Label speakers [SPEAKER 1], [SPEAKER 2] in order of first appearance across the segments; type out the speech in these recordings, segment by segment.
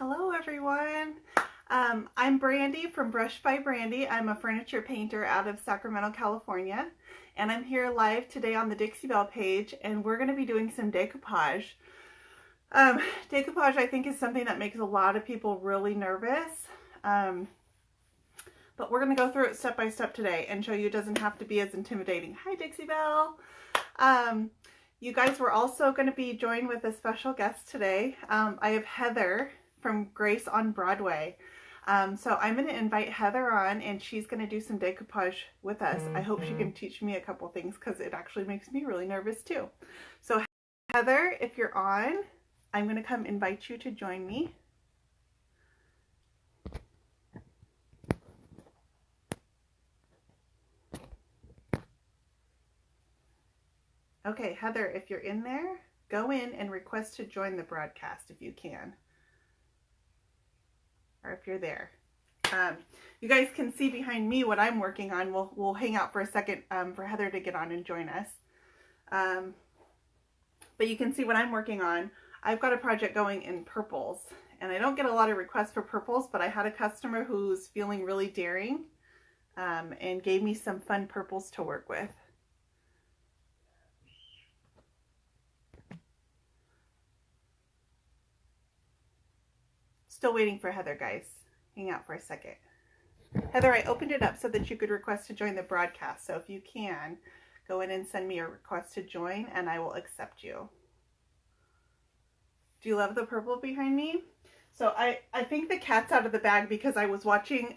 [SPEAKER 1] Hello everyone. I'm Brandy from Brush by Brandy. I'm a furniture painter out of Sacramento, California, and I'm here live today on the Dixie Belle page, and we're going to be doing some decoupage. Decoupage I think is something that makes a lot of people really nervous, but we're going to go through it step by step today and show you it doesn't have to be as intimidating. Hi Dixie Belle. You guys, we're also going to be joined with a special guest today. I have Heather from Grace on Broadway. So I'm going to invite Heather on, and she's going to do some decoupage with us. I hope she can teach me a couple things because it actually makes me really nervous too. So Heather, if you're on, I'm going to come invite you to join me. Okay, Heather, if you're in there, go in and request to join the broadcast if you can. Or if you're there. You guys can see behind me what I'm working on. We'll hang out for a second for Heather to get on and join us. But you can see what I'm working on. I've got a project going in purples, and I don't get a lot of requests for purples, but I had a customer who's feeling really daring and gave me some fun purples to work with. Still waiting for Heather, guys. Hang out for a second. Heather, I opened it up so that you could request to join the broadcast. So if you can, go in and send me a request to join, and I will accept you. Do you love the purple behind me? So I think the cat's out of the bag because I was watching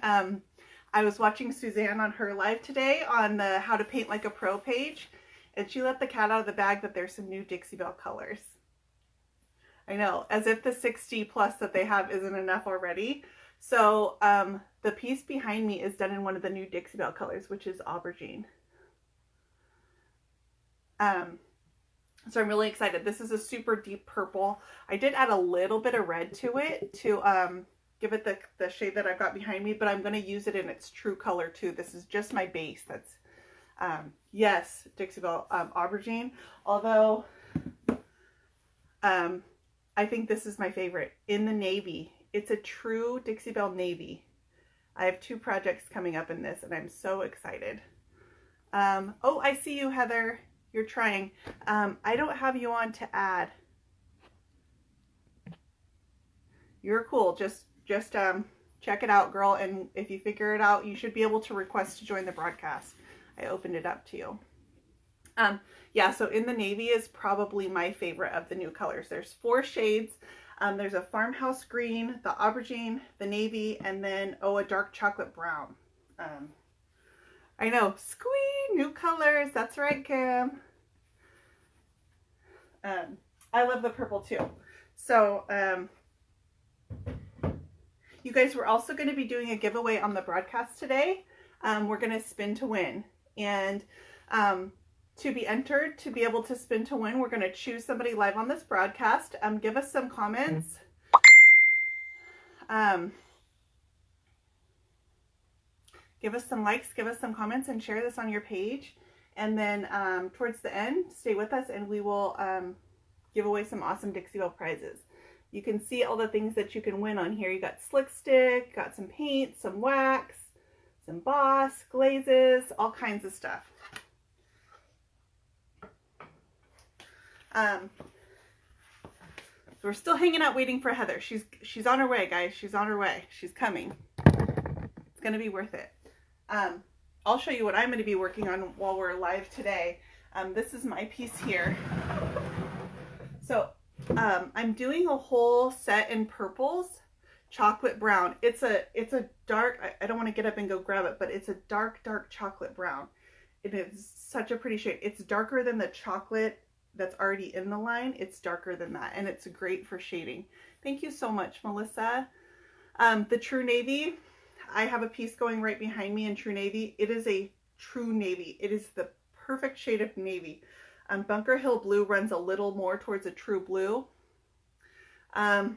[SPEAKER 1] Suzanne on her live today on the How to Paint Like a Pro page, and she let the cat out of the bag that there's some new Dixie Belle colors. I know, as if the 60 plus that they have isn't enough already. So the piece behind me is done in one of the new Dixie Belle colors, which is aubergine. So I'm really excited. This is a super deep purple. I did add a little bit of red to it to give it the shade that I've got behind me, but I'm going to use it in its true color too. This is just my base. That's, yes, Dixie Belle aubergine. Although, I think this is my favorite in the navy. It's a true Dixie Belle navy. I have two projects coming up in this, and I'm so excited. Oh, I see you, Heather. You're trying. I don't have you on to add. You're cool. Just check it out, girl. And if you figure it out, you should be able to request to join the broadcast. I opened it up to you. Yeah, so in the navy is probably my favorite of the new colors. There's 4 shades. There's a farmhouse green, the aubergine, the navy, and then, oh, a dark chocolate brown. I know, squee, new colors. That's right, Kim. I love the purple too. So, you guys, we're also going to be doing a giveaway on the broadcast today. We're going to spin to win. And, to be entered, to be able to spin to win, we're going to choose somebody live on this broadcast. Give us some comments. Give us some likes, give us some comments, and share this on your page. And then towards the end, stay with us, and we will give away some awesome Dixie Belle prizes. You can see all the things that you can win on here. You got slick stick, got some paint, some wax, some emboss, glazes, all kinds of stuff. So we're still hanging out waiting for Heather. She's on her way, guys. She's on her way. She's coming. It's going to be worth it. I'll show you what I'm going to be working on while we're live today. This is my piece here. So I'm doing a whole set in purples, chocolate brown. It's a dark, I don't want to get up and go grab it, but it's a dark chocolate brown. It is such a pretty shade. It's darker than the chocolate that's already in the line. It's darker than that, and it's great for shading. Thank you so much, Melissa. The true navy, I have a piece going right behind me in true navy. It is a true navy. It is the perfect shade of navy. Bunker Hill blue runs a little more towards a true blue. How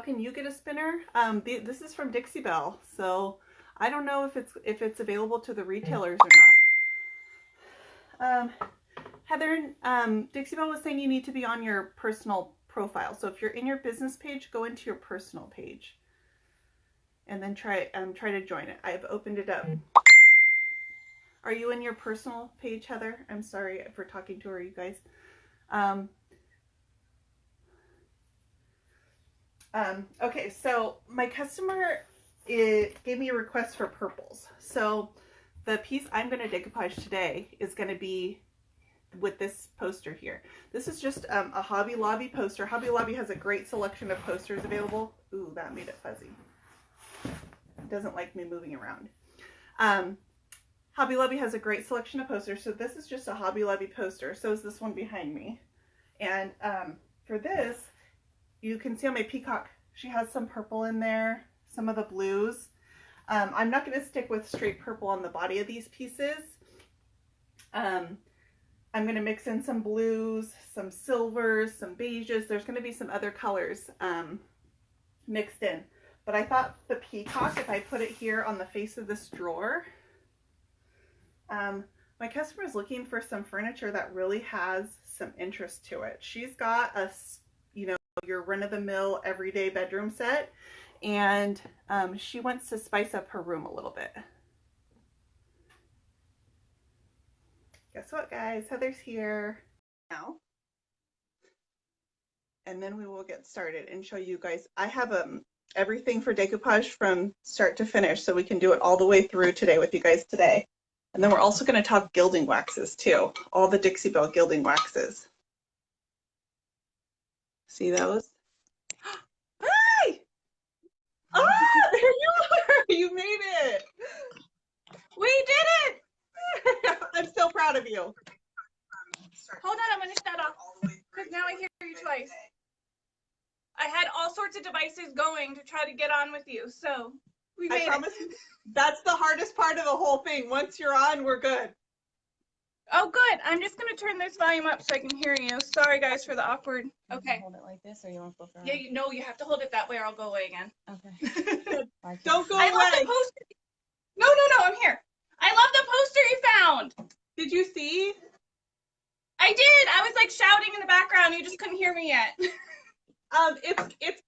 [SPEAKER 1] can you get a spinner? This is from Dixie Belle, so I don't know if it's available to the retailers or not. Heather, Dixie Belle was saying you need to be on your personal profile. So if you're in your business page, go into your personal page and then try to join it. I've opened it up. Are you in your personal page, Heather? I'm sorry for talking to her, you guys. Okay, so my customer gave me a request for purples. So the piece I'm going to decoupage today is going to be with this poster here. This is just a Hobby Lobby poster. Hobby Lobby has a great selection of posters available. Ooh, that made it fuzzy. It doesn't like me moving around. Hobby Lobby has a great selection of posters. So this is just a Hobby Lobby poster. So is this one behind me. And for this, you can see on my peacock, she has some purple in there, some of the blues. I'm not going to stick with straight purple on the body of these pieces. I'm going to mix in some blues, some silvers, some beiges. There's going to be some other colors mixed in. But I thought the peacock, if I put it here on the face of this drawer, my customer is looking for some furniture that really has some interest to it. She's got a, you know, your run-of-the-mill everyday bedroom set, and she wants to spice up her room a little bit. Guess what, guys? Heather's here now. And then we will get started and show you guys. I have everything for decoupage from start to finish, so we can do it all the way through today with you guys today. And then we're also going to talk gilding waxes too, all the Dixie Belle gilding waxes. See those? Hi! Ah, there you are! You made it!
[SPEAKER 2] We did it!
[SPEAKER 1] I'm so proud of you.
[SPEAKER 2] Hold on, I'm going to shut off because now I hear you twice. I had all sorts of devices going to try to get on with you, so we made it. I promise you,
[SPEAKER 1] that's the hardest part of the whole thing. Once you're on, we're good.
[SPEAKER 2] Oh, good. I'm just going to turn this volume up so I can hear you. Sorry, guys, for the awkward. Okay.
[SPEAKER 3] Hold it like this, or you want to flip it around?
[SPEAKER 2] Yeah, you have to hold it that way or I'll go away again.
[SPEAKER 3] Okay.
[SPEAKER 1] Don't go away.
[SPEAKER 2] I love the poster. No, I'm here. I love the poster you found.
[SPEAKER 1] Did you see?
[SPEAKER 2] I did. I was like shouting in the background. You just couldn't hear me yet.
[SPEAKER 1] It's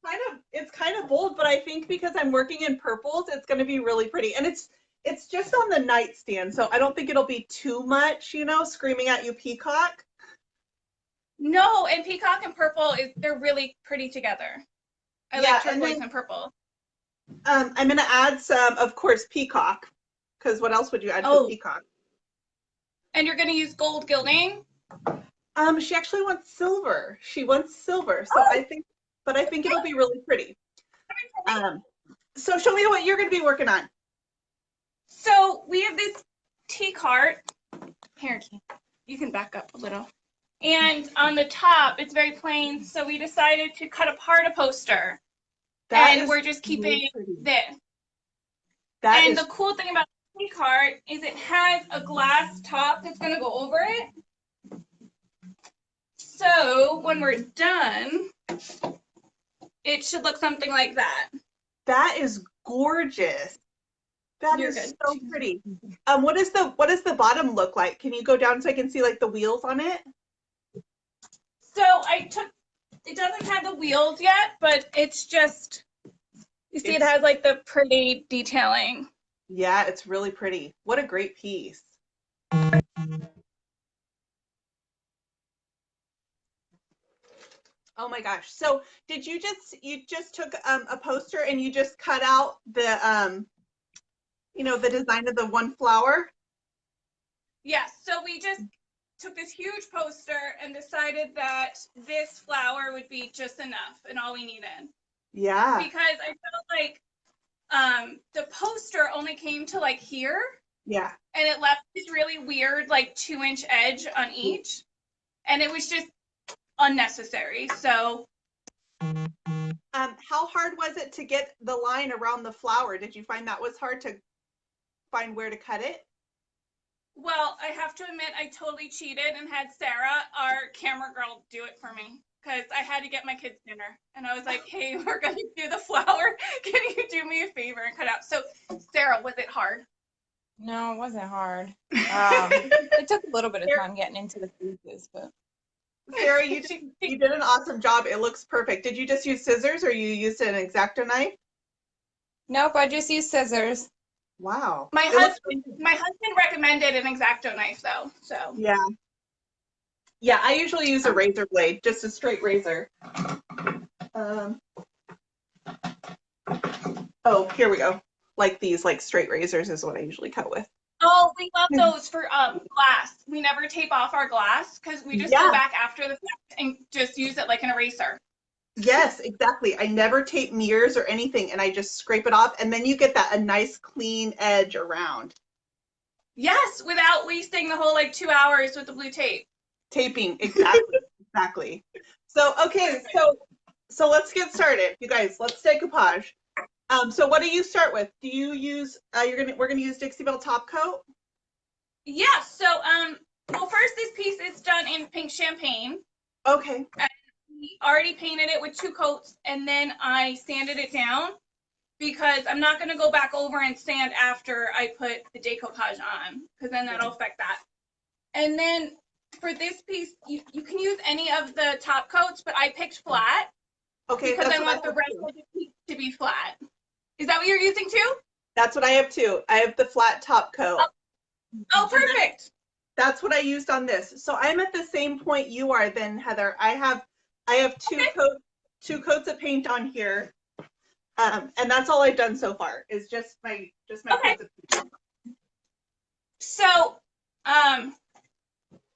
[SPEAKER 1] kind of bold, but I think because I'm working in purples, it's going to be really pretty. And it's just on the nightstand, so I don't think it'll be too much, you know, screaming at you, peacock.
[SPEAKER 2] No, and peacock and purple they're really pretty together. I like turquoise and purple.
[SPEAKER 1] I'm going to add some, of course, peacock, because what else would you add to peacock?
[SPEAKER 2] And you're going to use gold gilding?
[SPEAKER 1] She actually wants silver. She wants silver, so I think it'll be really pretty. So show me what you're going to be working on.
[SPEAKER 2] So we have this tea cart. Here, you can back up a little. And on the top, it's very plain, so we decided to cut apart a poster. And we're just keeping this. And the cool thing about the tea cart is it has a glass top that's going to go over it. So when we're done, it should look something like that.
[SPEAKER 1] That is gorgeous. That is so pretty. What does the bottom look like? Can you go down so I can see like the wheels on it?
[SPEAKER 2] So it doesn't have the wheels yet, but it's just, you see it has like the pretty detailing.
[SPEAKER 1] Yeah, it's really pretty. What a great piece. Oh my gosh. So did you just took a poster and you just cut out the, you know, the design of the one flower?
[SPEAKER 2] Yes. So we just took this huge poster and decided that this flower would be just enough and all we needed.
[SPEAKER 1] Yeah.
[SPEAKER 2] Because I felt like the poster only came to like here.
[SPEAKER 1] Yeah.
[SPEAKER 2] And it left this really weird like 2-inch edge on each. And it was just unnecessary. So
[SPEAKER 1] how hard was it to get the line around the flower? Did you find that was hard to find where to cut it?
[SPEAKER 2] Well, I have to admit I totally cheated and had Sarah, our camera girl, do it for me because I had to get my kids dinner and I was like, hey, we're gonna do the flower, can you do me a favor and cut out? So Sarah, was it hard?
[SPEAKER 3] No, it wasn't hard. It took a little bit of time getting into the pieces, but
[SPEAKER 1] Sarah, you did an awesome job. It looks perfect. Did you just use scissors or you used an X-Acto knife?
[SPEAKER 3] Nope, I just use scissors.
[SPEAKER 1] Wow.
[SPEAKER 2] My
[SPEAKER 1] It looks
[SPEAKER 2] husband recommended an X-Acto knife though, so.
[SPEAKER 1] Yeah. Yeah, I usually use a razor blade, just a straight razor. Oh, here we go. Like these, like straight razors is what I usually cut with.
[SPEAKER 2] Oh, we love those for glass. We never tape off our glass because we just go back after the fact and just use it like an eraser.
[SPEAKER 1] Yes, exactly. I never tape mirrors or anything, and I just scrape it off, and then you get a nice clean edge around.
[SPEAKER 2] Yes, without wasting the whole like 2 hours with the blue tape.
[SPEAKER 1] Taping, exactly, exactly. So okay, so let's get started, you guys. Let's decoupage. So what do you start with? Do you use? We're gonna use Dixie Belle top coat.
[SPEAKER 2] Yeah. So well, first this piece is done in pink champagne.
[SPEAKER 1] Okay.
[SPEAKER 2] We already painted it with 2 coats, and then I sanded it down because I'm not gonna go back over and sand after I put the decoupage on, because then that'll affect that. And then for this piece, you can use any of the top coats, but I picked flat.
[SPEAKER 1] Okay.
[SPEAKER 2] Because I want the rest of the piece to be flat. Is that what you're using too?
[SPEAKER 1] That's what I have too. I have the flat top coat.
[SPEAKER 2] Oh, perfect.
[SPEAKER 1] That's what I used on this. So I'm at the same point you are then, Heather. I have two coats of paint on here. And that's all I've done so far is just my coats of paint.
[SPEAKER 2] So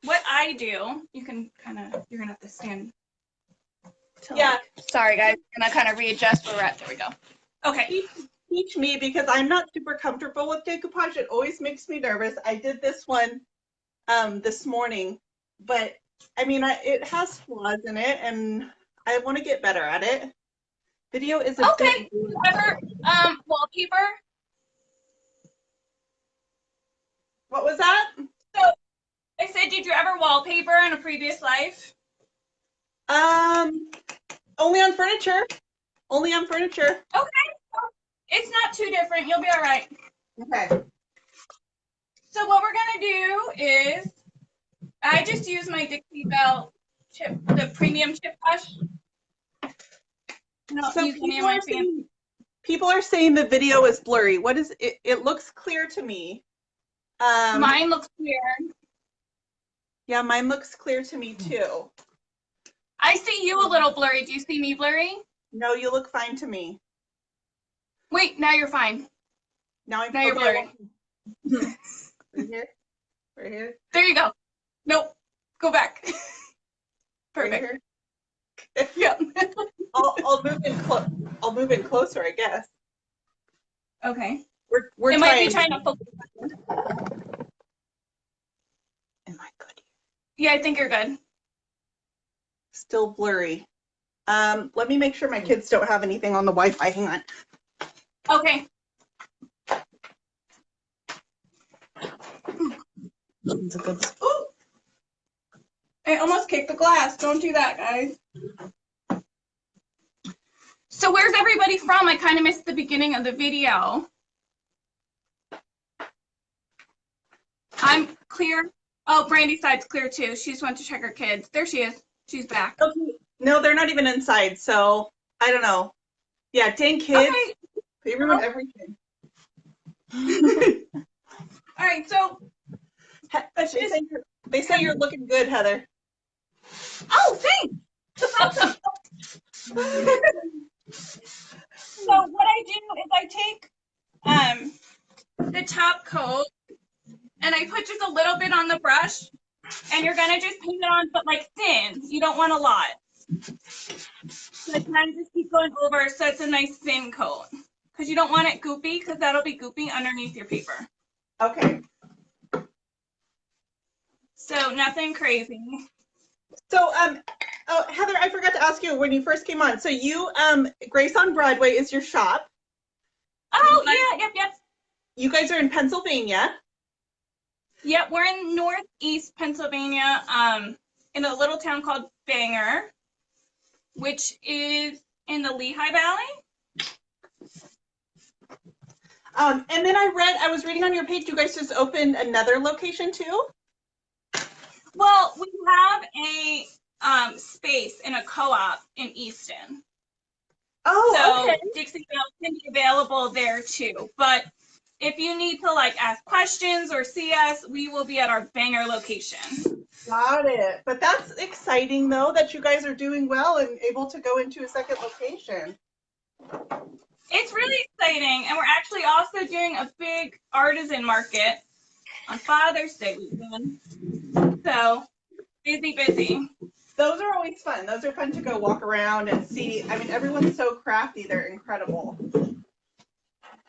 [SPEAKER 2] what I do, you're gonna have to stand.
[SPEAKER 1] Yeah.
[SPEAKER 2] Sorry guys, I'm gonna kind of readjust where we're at. There we go. Okay.
[SPEAKER 1] Teach me, because I'm not super comfortable with decoupage. It always makes me nervous. I did this one this morning, but I mean, it has flaws in it, and I want to get better at it. Video is a
[SPEAKER 2] okay. Ever wallpaper?
[SPEAKER 1] What was that?
[SPEAKER 2] So I said, did you ever wallpaper in a previous life?
[SPEAKER 1] Only on furniture. Only on furniture.
[SPEAKER 2] Okay. It's not too different. You'll be all right.
[SPEAKER 1] Okay.
[SPEAKER 2] So what we're gonna do is, I just use my Dixie Belle chip, the premium chip brush. No,
[SPEAKER 1] So people are saying the video is blurry. What is it? It looks clear to me.
[SPEAKER 2] Mine looks clear.
[SPEAKER 1] Yeah, mine looks clear to me too.
[SPEAKER 2] I see you a little blurry. Do you see me blurry?
[SPEAKER 1] No, you look fine to me.
[SPEAKER 2] Wait, now you're fine.
[SPEAKER 1] Now
[SPEAKER 2] you're blurry.
[SPEAKER 1] Right here. Right here.
[SPEAKER 2] There you go. Nope. Go back. Perfect.
[SPEAKER 1] Right here.
[SPEAKER 2] Yeah.
[SPEAKER 1] I'll move in closer, I guess.
[SPEAKER 2] Okay.
[SPEAKER 1] We're
[SPEAKER 2] might be trying to focus.
[SPEAKER 1] Am I good?
[SPEAKER 2] Yeah, I think you're good.
[SPEAKER 1] Still blurry. Let me make sure my kids don't have anything on the Wi-Fi. Hang on.
[SPEAKER 2] Okay. Ooh. I almost kicked the glass. Don't do that, guys. So where's everybody from? I kind of missed the beginning of the video. I'm clear. Oh, Brandy's side's clear too. She just went to check her kids. There she is. She's back.
[SPEAKER 1] Okay. No, they're not even inside, so I don't know. Yeah, dang kids.
[SPEAKER 2] Okay.
[SPEAKER 1] They ruined everything.
[SPEAKER 2] All right, so
[SPEAKER 1] they say you're looking good, Heather.
[SPEAKER 2] oh, thanks. So what I do is I take the top coat and I put just a little bit on the brush, and you're gonna just paint it on, but like thin. You don't want a lot. So I kind of just keep going over so it's a nice thin coat, because you don't want it goopy, because that'll be goopy underneath your paper.
[SPEAKER 1] Okay.
[SPEAKER 2] So nothing crazy.
[SPEAKER 1] So oh, Heather, I forgot to ask you when you first came on. So you Grace on Broadway is your shop.
[SPEAKER 2] Oh yeah, yep.
[SPEAKER 1] You guys are in Pennsylvania.
[SPEAKER 2] Yep, we're in northeast Pennsylvania, in a little town called Bangor, which is in the Lehigh Valley.
[SPEAKER 1] And then I was reading on your page, you guys just opened another location too?
[SPEAKER 2] Well, we have a space in a co-op in Easton.
[SPEAKER 1] Oh,
[SPEAKER 2] so
[SPEAKER 1] okay.
[SPEAKER 2] Dixie Belle can be available there too. But if you need to like ask questions or see us, we will be at our Bangor location.
[SPEAKER 1] Got it. But that's exciting though that you guys are doing well and able to go into a second location.
[SPEAKER 2] It's really exciting, and we're actually also doing a big artisan market on Father's Day weekend. So busy, busy.
[SPEAKER 1] Those are always fun. Those are fun to go walk around and see. I mean, everyone's so crafty. They're incredible.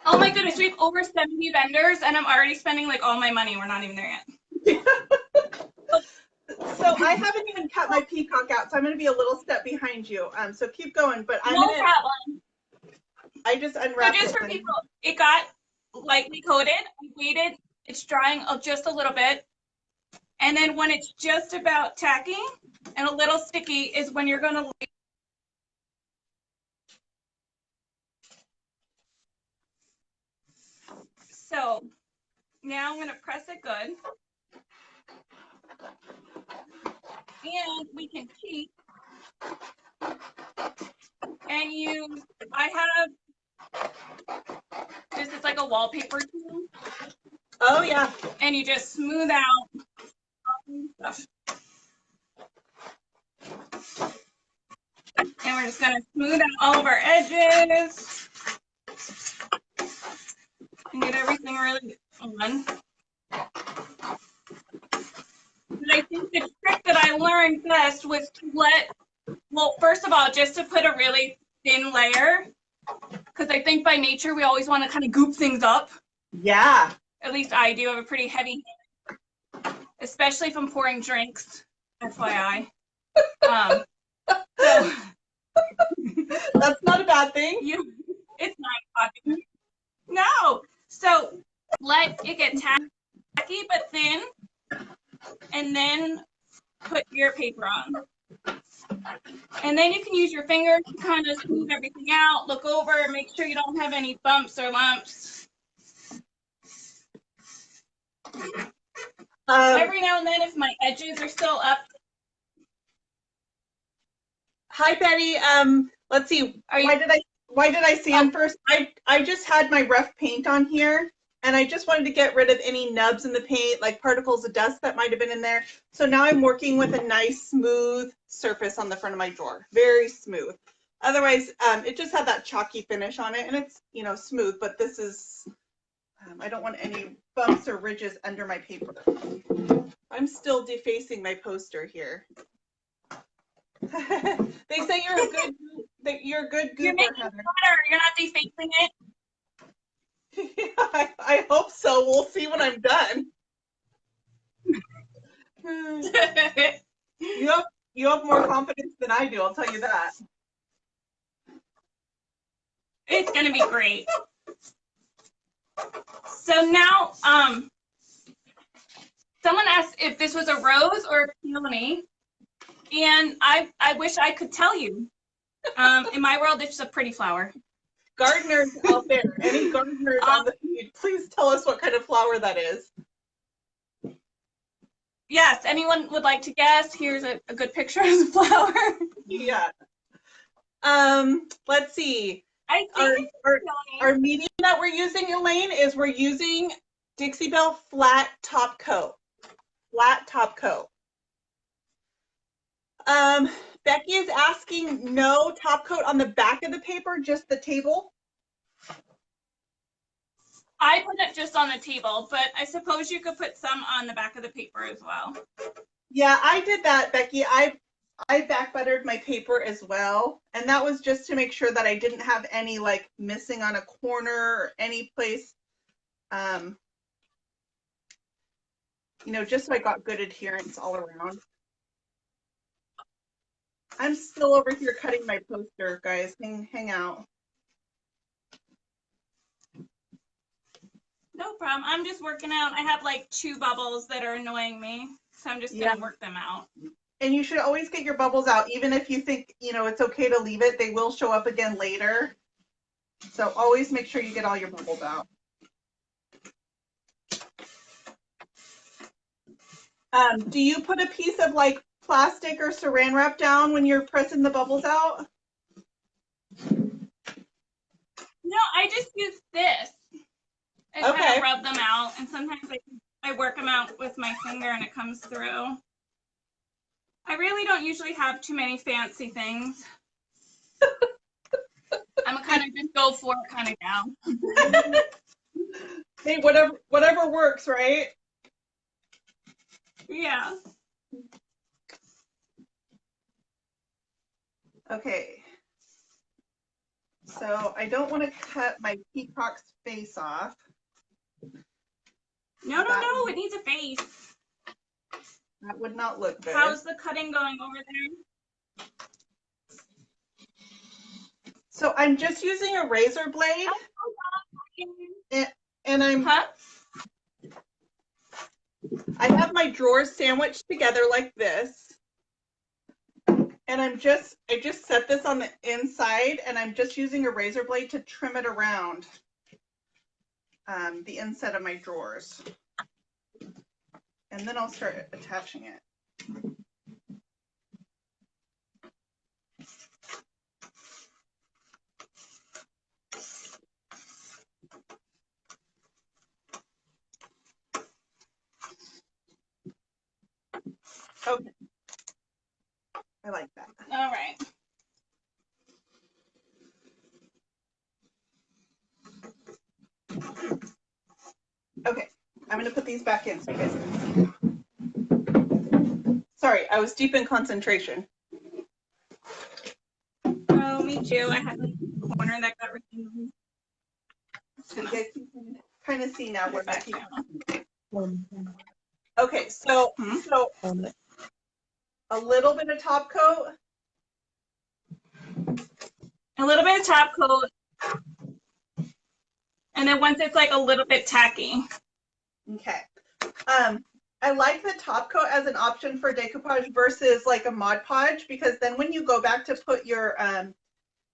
[SPEAKER 2] Oh my goodness, we have over 70 vendors, and I'm already spending like all my money. We're not even there yet.
[SPEAKER 1] So I haven't even cut my peacock out, so I'm going to be a little step behind you. So keep going, but I'm
[SPEAKER 2] no
[SPEAKER 1] gonna,
[SPEAKER 2] problem.
[SPEAKER 1] I just unwrapped
[SPEAKER 2] So just for people, it got lightly coated. I waited. It's drying just a little bit. And then when it's just about tacky and a little sticky is when you're going to leave. So now I'm going to press it good. And we can keep and use, I have, this is like a wallpaper tool.
[SPEAKER 1] Oh yeah.
[SPEAKER 2] And you just smooth out stuff. And we're just gonna smooth out all of our edges and get everything really on. But I think the trick that I learned best was to well, first of all, just to put a really thin layer, because I think by nature we always want to kind of goop things up.
[SPEAKER 1] Yeah.
[SPEAKER 2] At least I do have a pretty heavy hand, especially if I'm pouring drinks, FYI. So
[SPEAKER 1] that's not a bad thing.
[SPEAKER 2] It's not a bad thing. No. So let it get tacky but thin, and then put your paper on. And then you can use your finger to kind of smooth everything out, look over, make sure you don't have any bumps or lumps. Every now and then, if my edges are still up.
[SPEAKER 1] Hi, Betty. Let's see. Why did I sand first? I just had my rough paint on here, and I just wanted to get rid of any nubs in the paint, like particles of dust that might have been in there. So now I'm working with a nice smooth surface on the front of my drawer. Very smooth. Otherwise, it just had that chalky finish on it, and it's, you know, smooth, but this is, I don't want any bumps or ridges under my paper. I'm still defacing my poster here. They say you're a good, you're a good goober,
[SPEAKER 2] You're making
[SPEAKER 1] Heather.
[SPEAKER 2] butter. You're not defacing it.
[SPEAKER 1] Yeah, I hope so. We'll see when I'm done. You have more confidence than I do, I'll tell you that.
[SPEAKER 2] It's gonna be great. So now, someone asked if this was a rose or a peony, and I wish I could tell you. In my world, it's a pretty flower.
[SPEAKER 1] Gardeners out there, any gardeners on the feed, please tell us what kind of flower that is.
[SPEAKER 2] Yes, anyone would like to guess? Here's a good picture of the flower.
[SPEAKER 1] Yeah. Let's see.
[SPEAKER 2] I think
[SPEAKER 1] our medium that we're using, Elaine, is we're using Dixie Belle flat top coat. Flat top coat. Becky is asking no top coat on the back of the paper, just the table.
[SPEAKER 2] I put it just on the table, but I suppose you could put some on the back of the paper as well.
[SPEAKER 1] Yeah, I did that, Becky. I back buttered my paper as well, and that was just to make sure that I didn't have any like missing on a corner or any place, you know, just so I got good adherence all around. I'm still over here cutting my poster, guys. Hang out.
[SPEAKER 2] No problem. I'm just working out. I have like 2 bubbles that are annoying me, so I'm just gonna work them out.
[SPEAKER 1] And you should always get your bubbles out, even if you think, you know, it's okay to leave it. They will show up again later. So always make sure you get all your bubbles out. Do you put a piece of like plastic or saran wrap down when you're pressing the bubbles out?
[SPEAKER 2] No, I just use this and kind of rub them out. And sometimes I work them out with my finger and it comes through. I really don't usually have too many fancy things. I'm a kind of just go for it kind of gal.
[SPEAKER 1] Hey, whatever works, right?
[SPEAKER 2] Yeah.
[SPEAKER 1] Okay. So I don't want to cut my peacock's face off.
[SPEAKER 2] No, it needs a face.
[SPEAKER 1] That would not look good.
[SPEAKER 2] How's the cutting going over there?
[SPEAKER 1] So I'm just using a razor blade. And I'm...
[SPEAKER 2] Huh?
[SPEAKER 1] I have my drawers sandwiched together like this. And I just set this on the inside, and I'm just using a razor blade to trim it around the inside of my drawers. And then I'll start attaching it. Okay. I like that.
[SPEAKER 2] All right.
[SPEAKER 1] Okay, I'm going to put these back in so you guys can see. Sorry, I was deep in concentration.
[SPEAKER 2] Oh, me too. I had like a corner that got removed.
[SPEAKER 1] So you guys can kind of see now where my
[SPEAKER 2] back.
[SPEAKER 1] Okay, so a little bit of top coat.
[SPEAKER 2] A little bit of top coat. And then once it's like a little bit tacky.
[SPEAKER 1] Okay. I like the top coat as an option for decoupage versus like a Mod Podge, because then when you go back to put your,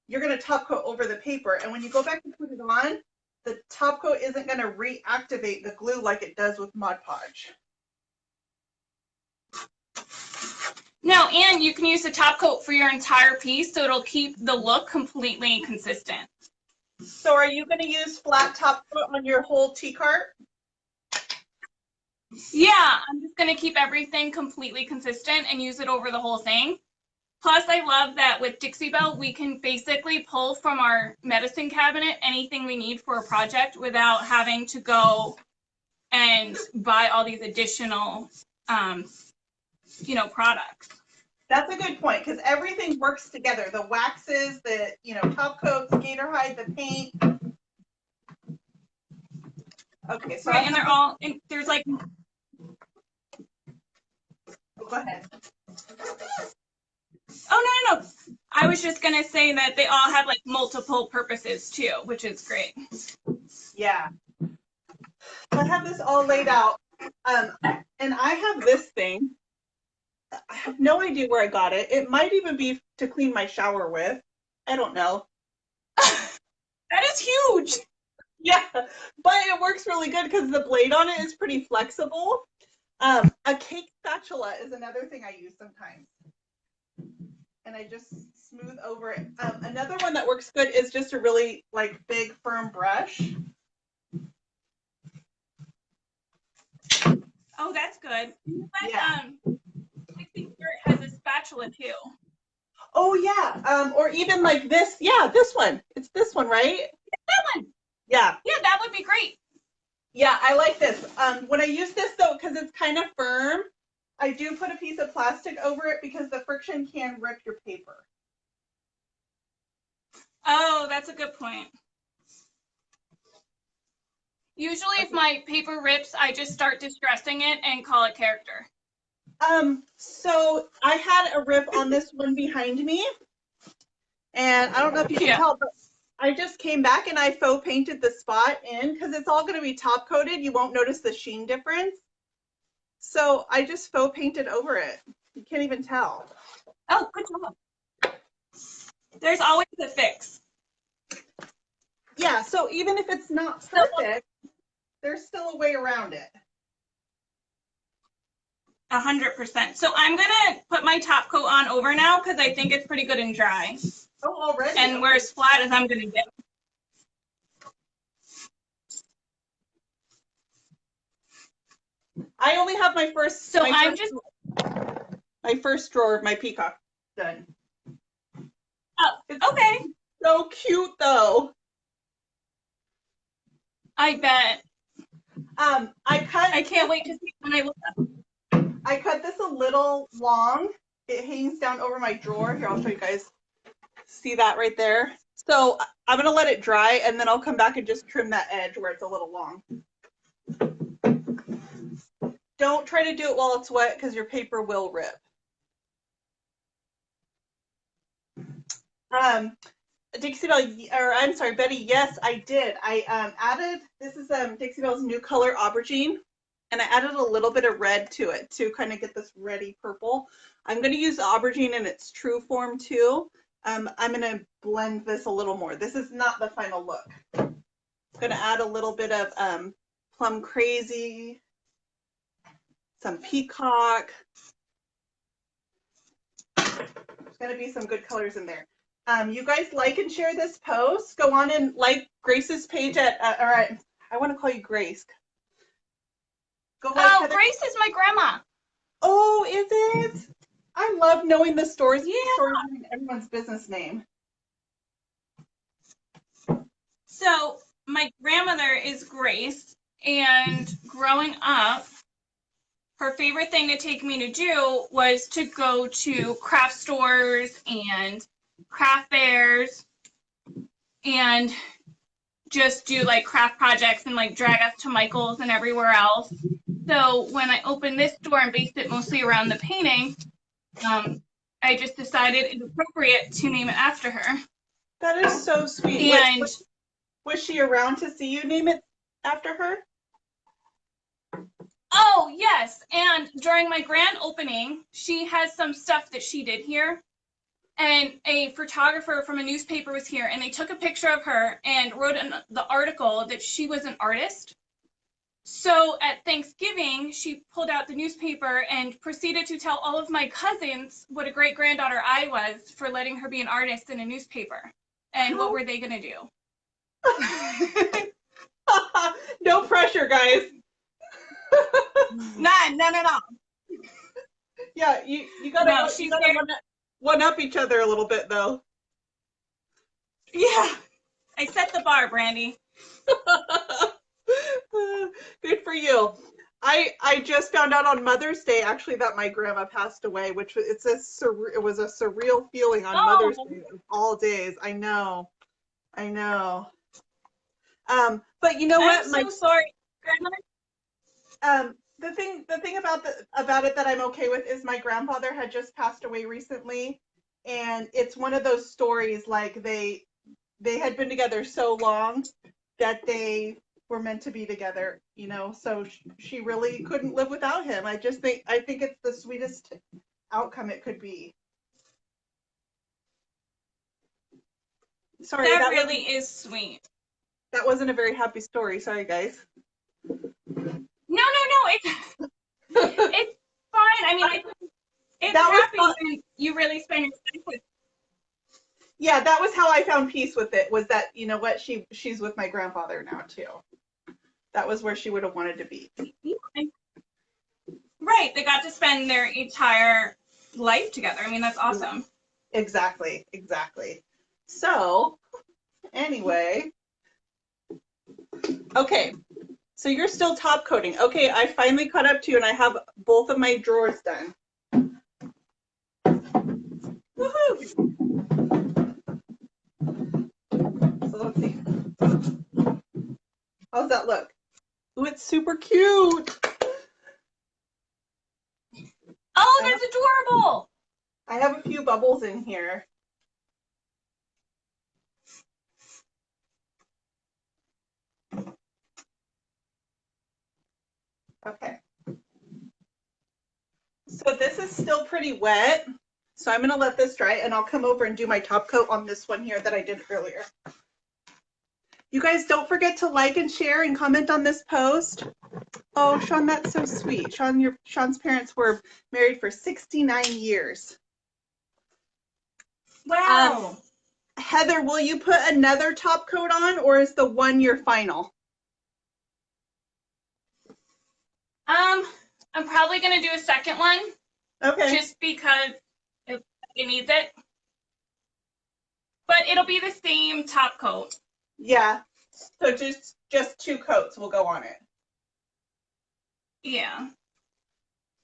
[SPEAKER 1] you're going to top coat over the paper. And when you go back to put it on, the top coat isn't going to reactivate the glue like it does with Mod Podge.
[SPEAKER 2] No, and you can use the top coat for your entire piece, so it'll keep the look completely consistent.
[SPEAKER 1] So are you going to use flat top coat on your whole tea cart?
[SPEAKER 2] Yeah, I'm just going to keep everything completely consistent and use it over the whole thing. Plus, I love that with Dixie Belle, we can basically pull from our medicine cabinet anything we need for a project without having to go and buy all these additional, products.
[SPEAKER 1] That's a good point, because everything works together. The waxes, the, top coats, gator hide, the paint. Okay, so
[SPEAKER 2] right, and they're all, and there's like...
[SPEAKER 1] Go ahead.
[SPEAKER 2] Oh, no. I was just going to say that they all have like multiple purposes too, which is great.
[SPEAKER 1] Yeah. I have this all laid out. And I have this thing. I have no idea where I got it. It might even be to clean my shower with. I don't know.
[SPEAKER 2] That is huge.
[SPEAKER 1] Yeah, but it works really good because the blade on it is pretty flexible. A cake spatula is another thing I use sometimes. And I just smooth over it. Another one that works good is just a really big firm brush.
[SPEAKER 2] Oh, that's good.
[SPEAKER 1] Yeah.
[SPEAKER 2] Dixie has a spatula too.
[SPEAKER 1] Oh yeah. Or even like this. Yeah, this one. It's this one, right?
[SPEAKER 2] It's that one.
[SPEAKER 1] Yeah.
[SPEAKER 2] Yeah, that would be great.
[SPEAKER 1] Yeah, I like this. When I use this though, because it's kind of firm, I do put a piece of plastic over it because the friction can rip your paper.
[SPEAKER 2] Oh, that's a good point. Usually if my paper rips, I just start distressing it and call it character.
[SPEAKER 1] So I had a rip on this one behind me, and I don't know if you can tell, but I just came back and I faux painted the spot in because it's all going to be top coated. You won't notice the sheen difference. So I just faux painted over it. You can't even tell.
[SPEAKER 2] Oh, good job. There's always a fix.
[SPEAKER 1] Yeah, so even if it's not perfect, there's still a way around it.
[SPEAKER 2] 100%. So I'm gonna put my top coat on over now because I think it's pretty good and dry.
[SPEAKER 1] Oh, already?
[SPEAKER 2] And
[SPEAKER 1] Okay.
[SPEAKER 2] we're as flat as I'm gonna get.
[SPEAKER 1] I only have my first.
[SPEAKER 2] So
[SPEAKER 1] my first drawer of my peacock done.
[SPEAKER 2] Oh,
[SPEAKER 1] It's
[SPEAKER 2] okay.
[SPEAKER 1] so cute though.
[SPEAKER 2] I bet.
[SPEAKER 1] I
[SPEAKER 2] can't wait to see when I look up.
[SPEAKER 1] I cut this a little long. It hangs down over my drawer. Here, I'll show you guys. See that right there? So I'm gonna let it dry and then I'll come back and just trim that edge where it's a little long. Don't try to do it while it's wet because your paper will rip. Dixie Belle, or I'm sorry, Betty, yes, I did. I added, this is Dixie Belle's new color aubergine, and I added a little bit of red to it to kind of get this reddy purple. I'm going to use aubergine in its true form too. I'm going to blend this a little more. This is not the final look. I'm going to add a little bit of Plum Crazy, some Peacock. There's going to be some good colors in there. You guys like and share this post. Go on and like Grace's page at, all right, I want to call you Grace. Go like
[SPEAKER 2] Oh,
[SPEAKER 1] Heather.
[SPEAKER 2] Grace is my grandma.
[SPEAKER 1] Oh, is it? I love knowing the stories,
[SPEAKER 2] Yeah.
[SPEAKER 1] stories behind everyone's business name.
[SPEAKER 2] So my grandmother is Grace, and growing up, her favorite thing to take me to do was to go to craft stores and craft fairs and just do like craft projects and like drag us to Michael's and everywhere else. So when I opened this store and based it mostly around the painting, I just decided it's appropriate to name it after her.
[SPEAKER 1] That is so sweet.
[SPEAKER 2] And
[SPEAKER 1] was she around to see you name it after her?
[SPEAKER 2] oh, yes. And during my grand opening, she has some stuff that she did here. And a photographer from a newspaper was here, and they took a picture of her and wrote in the article that she was an artist. So at Thanksgiving, she pulled out the newspaper and proceeded to tell all of my cousins what a great granddaughter I was for letting her be an artist in a newspaper. And what were they going to do?
[SPEAKER 1] No pressure, guys.
[SPEAKER 2] None at all.
[SPEAKER 1] Yeah, you gotta one up each other a little bit though.
[SPEAKER 2] Yeah, I set the bar, Brandy.
[SPEAKER 1] Good for you. I just found out on Mother's Day actually that my grandma passed away, which it was a surreal feeling on Mother's Day of all days. I know. But you know what?
[SPEAKER 2] I'm so sorry, Grandma.
[SPEAKER 1] The thing about it that I'm okay with is my grandfather had just passed away recently, and it's one of those stories like they had been together so long that they were meant to be together, you know. So she really couldn't live without him. I think it's the sweetest outcome it could be. Sorry,
[SPEAKER 2] that really is sweet.
[SPEAKER 1] That wasn't a very happy story. Sorry, guys.
[SPEAKER 2] No, it's fine. I mean, it's happy when you really spend your time with.
[SPEAKER 1] Yeah, that was how I found peace with it, was that, you know what, she's with my grandfather now too. That was where she would have wanted to be.
[SPEAKER 2] Right, they got to spend their entire life together. I mean, that's awesome.
[SPEAKER 1] Exactly. So, anyway. Okay, so you're still top coating. Okay, I finally caught up to you and I have both of my drawers done. Woohoo! So let's see. How's that look? Ooh, it's super cute.
[SPEAKER 2] Oh, that's adorable.
[SPEAKER 1] I have a few bubbles in here. Okay. So this is still pretty wet. So I'm going to let this dry and I'll come over and do my top coat on this one here that I did earlier. You guys don't forget to like and share and comment on this post. Oh, Sean, that's so sweet. Sean's parents were married for 69 years.
[SPEAKER 2] Wow.
[SPEAKER 1] Heather, will you put another top coat on, or is the one your final?
[SPEAKER 2] I'm probably gonna do a second one.
[SPEAKER 1] Okay.
[SPEAKER 2] Just because it needs it. But it'll be the same top coat.
[SPEAKER 1] Yeah. So just 2 coats will go on it.
[SPEAKER 2] Yeah.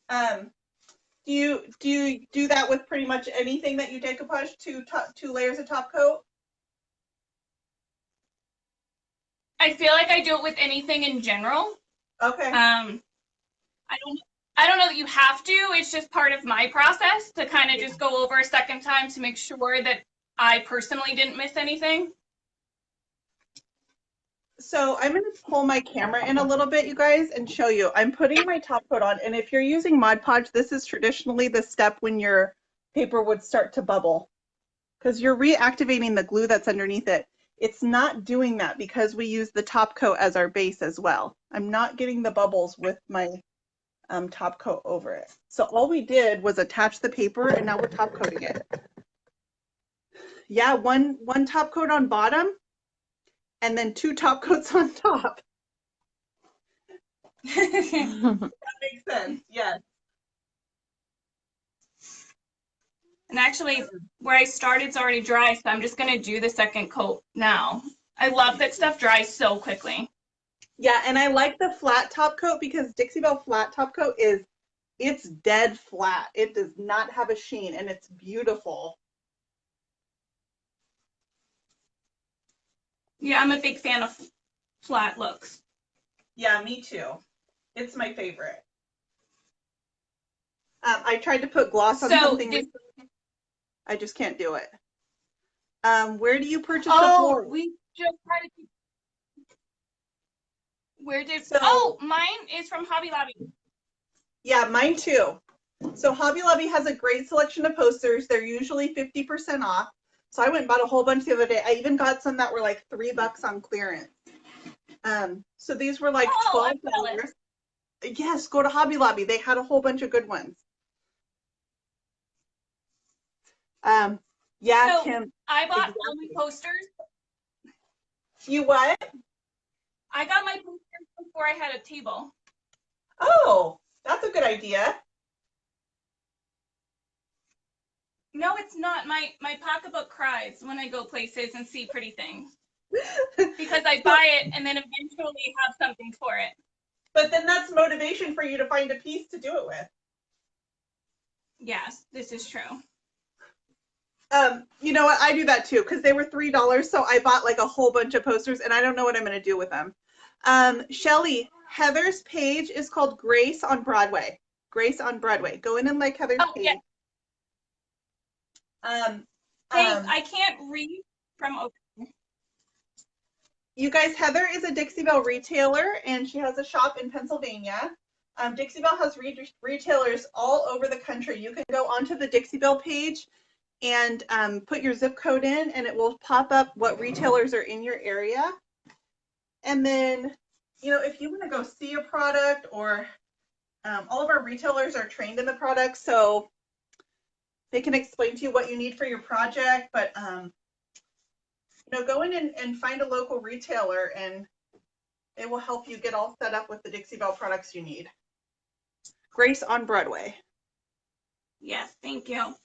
[SPEAKER 1] Do you do that with pretty much anything that you decoupage, 2 layers of top coat?
[SPEAKER 2] I feel like I do it with anything in general.
[SPEAKER 1] Okay.
[SPEAKER 2] I don't know that you have to. It's just part of my process to kind of just go over a second time to make sure that I personally didn't miss anything.
[SPEAKER 1] So I'm going to pull my camera in a little bit, you guys, and show you. I'm putting my top coat on, and if you're using Mod Podge, this is traditionally the step when your paper would start to bubble, because you're reactivating the glue that's underneath it. It's not doing that because we use the top coat as our base as well. I'm not getting the bubbles with my top coat over it. So all we did was attach the paper, and now we're top coating it. Yeah, one top coat on bottom, and then 2 top coats on top. That makes sense. Yes.
[SPEAKER 2] And actually, where I started's already dry, so I'm just going to do the second coat now. I love that stuff dries so quickly.
[SPEAKER 1] Yeah, and I like the flat top coat because Dixie Belle flat top coat it's dead flat. It does not have a sheen, and it's beautiful.
[SPEAKER 2] Yeah, I'm a big fan of flat looks.
[SPEAKER 1] Yeah, me too. It's my favorite. I tried to put gloss on something recently. I just can't do it. Where do you purchase the floor?
[SPEAKER 2] We just tried to. Mine is from Hobby Lobby.
[SPEAKER 1] Yeah, mine too. So Hobby Lobby has a great selection of posters. They're usually 50% off. So I went and bought a whole bunch the other day. I even got some that were like $3 on clearance. So these were like $12. Yes, go to Hobby Lobby. They had a whole bunch of good ones. Yeah, so Kim.
[SPEAKER 2] I bought all my posters.
[SPEAKER 1] You what?
[SPEAKER 2] I got my posters before I had a table.
[SPEAKER 1] Oh, that's a good idea.
[SPEAKER 2] No, it's not. My pocketbook cries when I go places and see pretty things. Because I buy it and then eventually have something for it.
[SPEAKER 1] But then that's motivation for you to find a piece to do it with.
[SPEAKER 2] Yes, this is true.
[SPEAKER 1] You know what? I do that too because they were $3, so I bought like a whole bunch of posters, and I don't know what I'm going to do with them. Shelly, Heather's page is called Grace on Broadway. Grace on Broadway. Go in and like Heather's page.
[SPEAKER 2] Yeah. Thanks. I can't read from over here.
[SPEAKER 1] You guys, Heather is a Dixie Belle retailer, and she has a shop in Pennsylvania. Dixie Belle has retailers all over the country. You can go onto the Dixie Belle page and put your zip code in, and it will pop up what retailers are in your area. And then, you know, if you want to go see a product, or all of our retailers are trained in the product, so they can explain to you what you need for your project. But you know, go in and find a local retailer, and it will help you get all set up with the Dixie Belle products you need. Grace on Broadway.
[SPEAKER 2] Yes, thank you.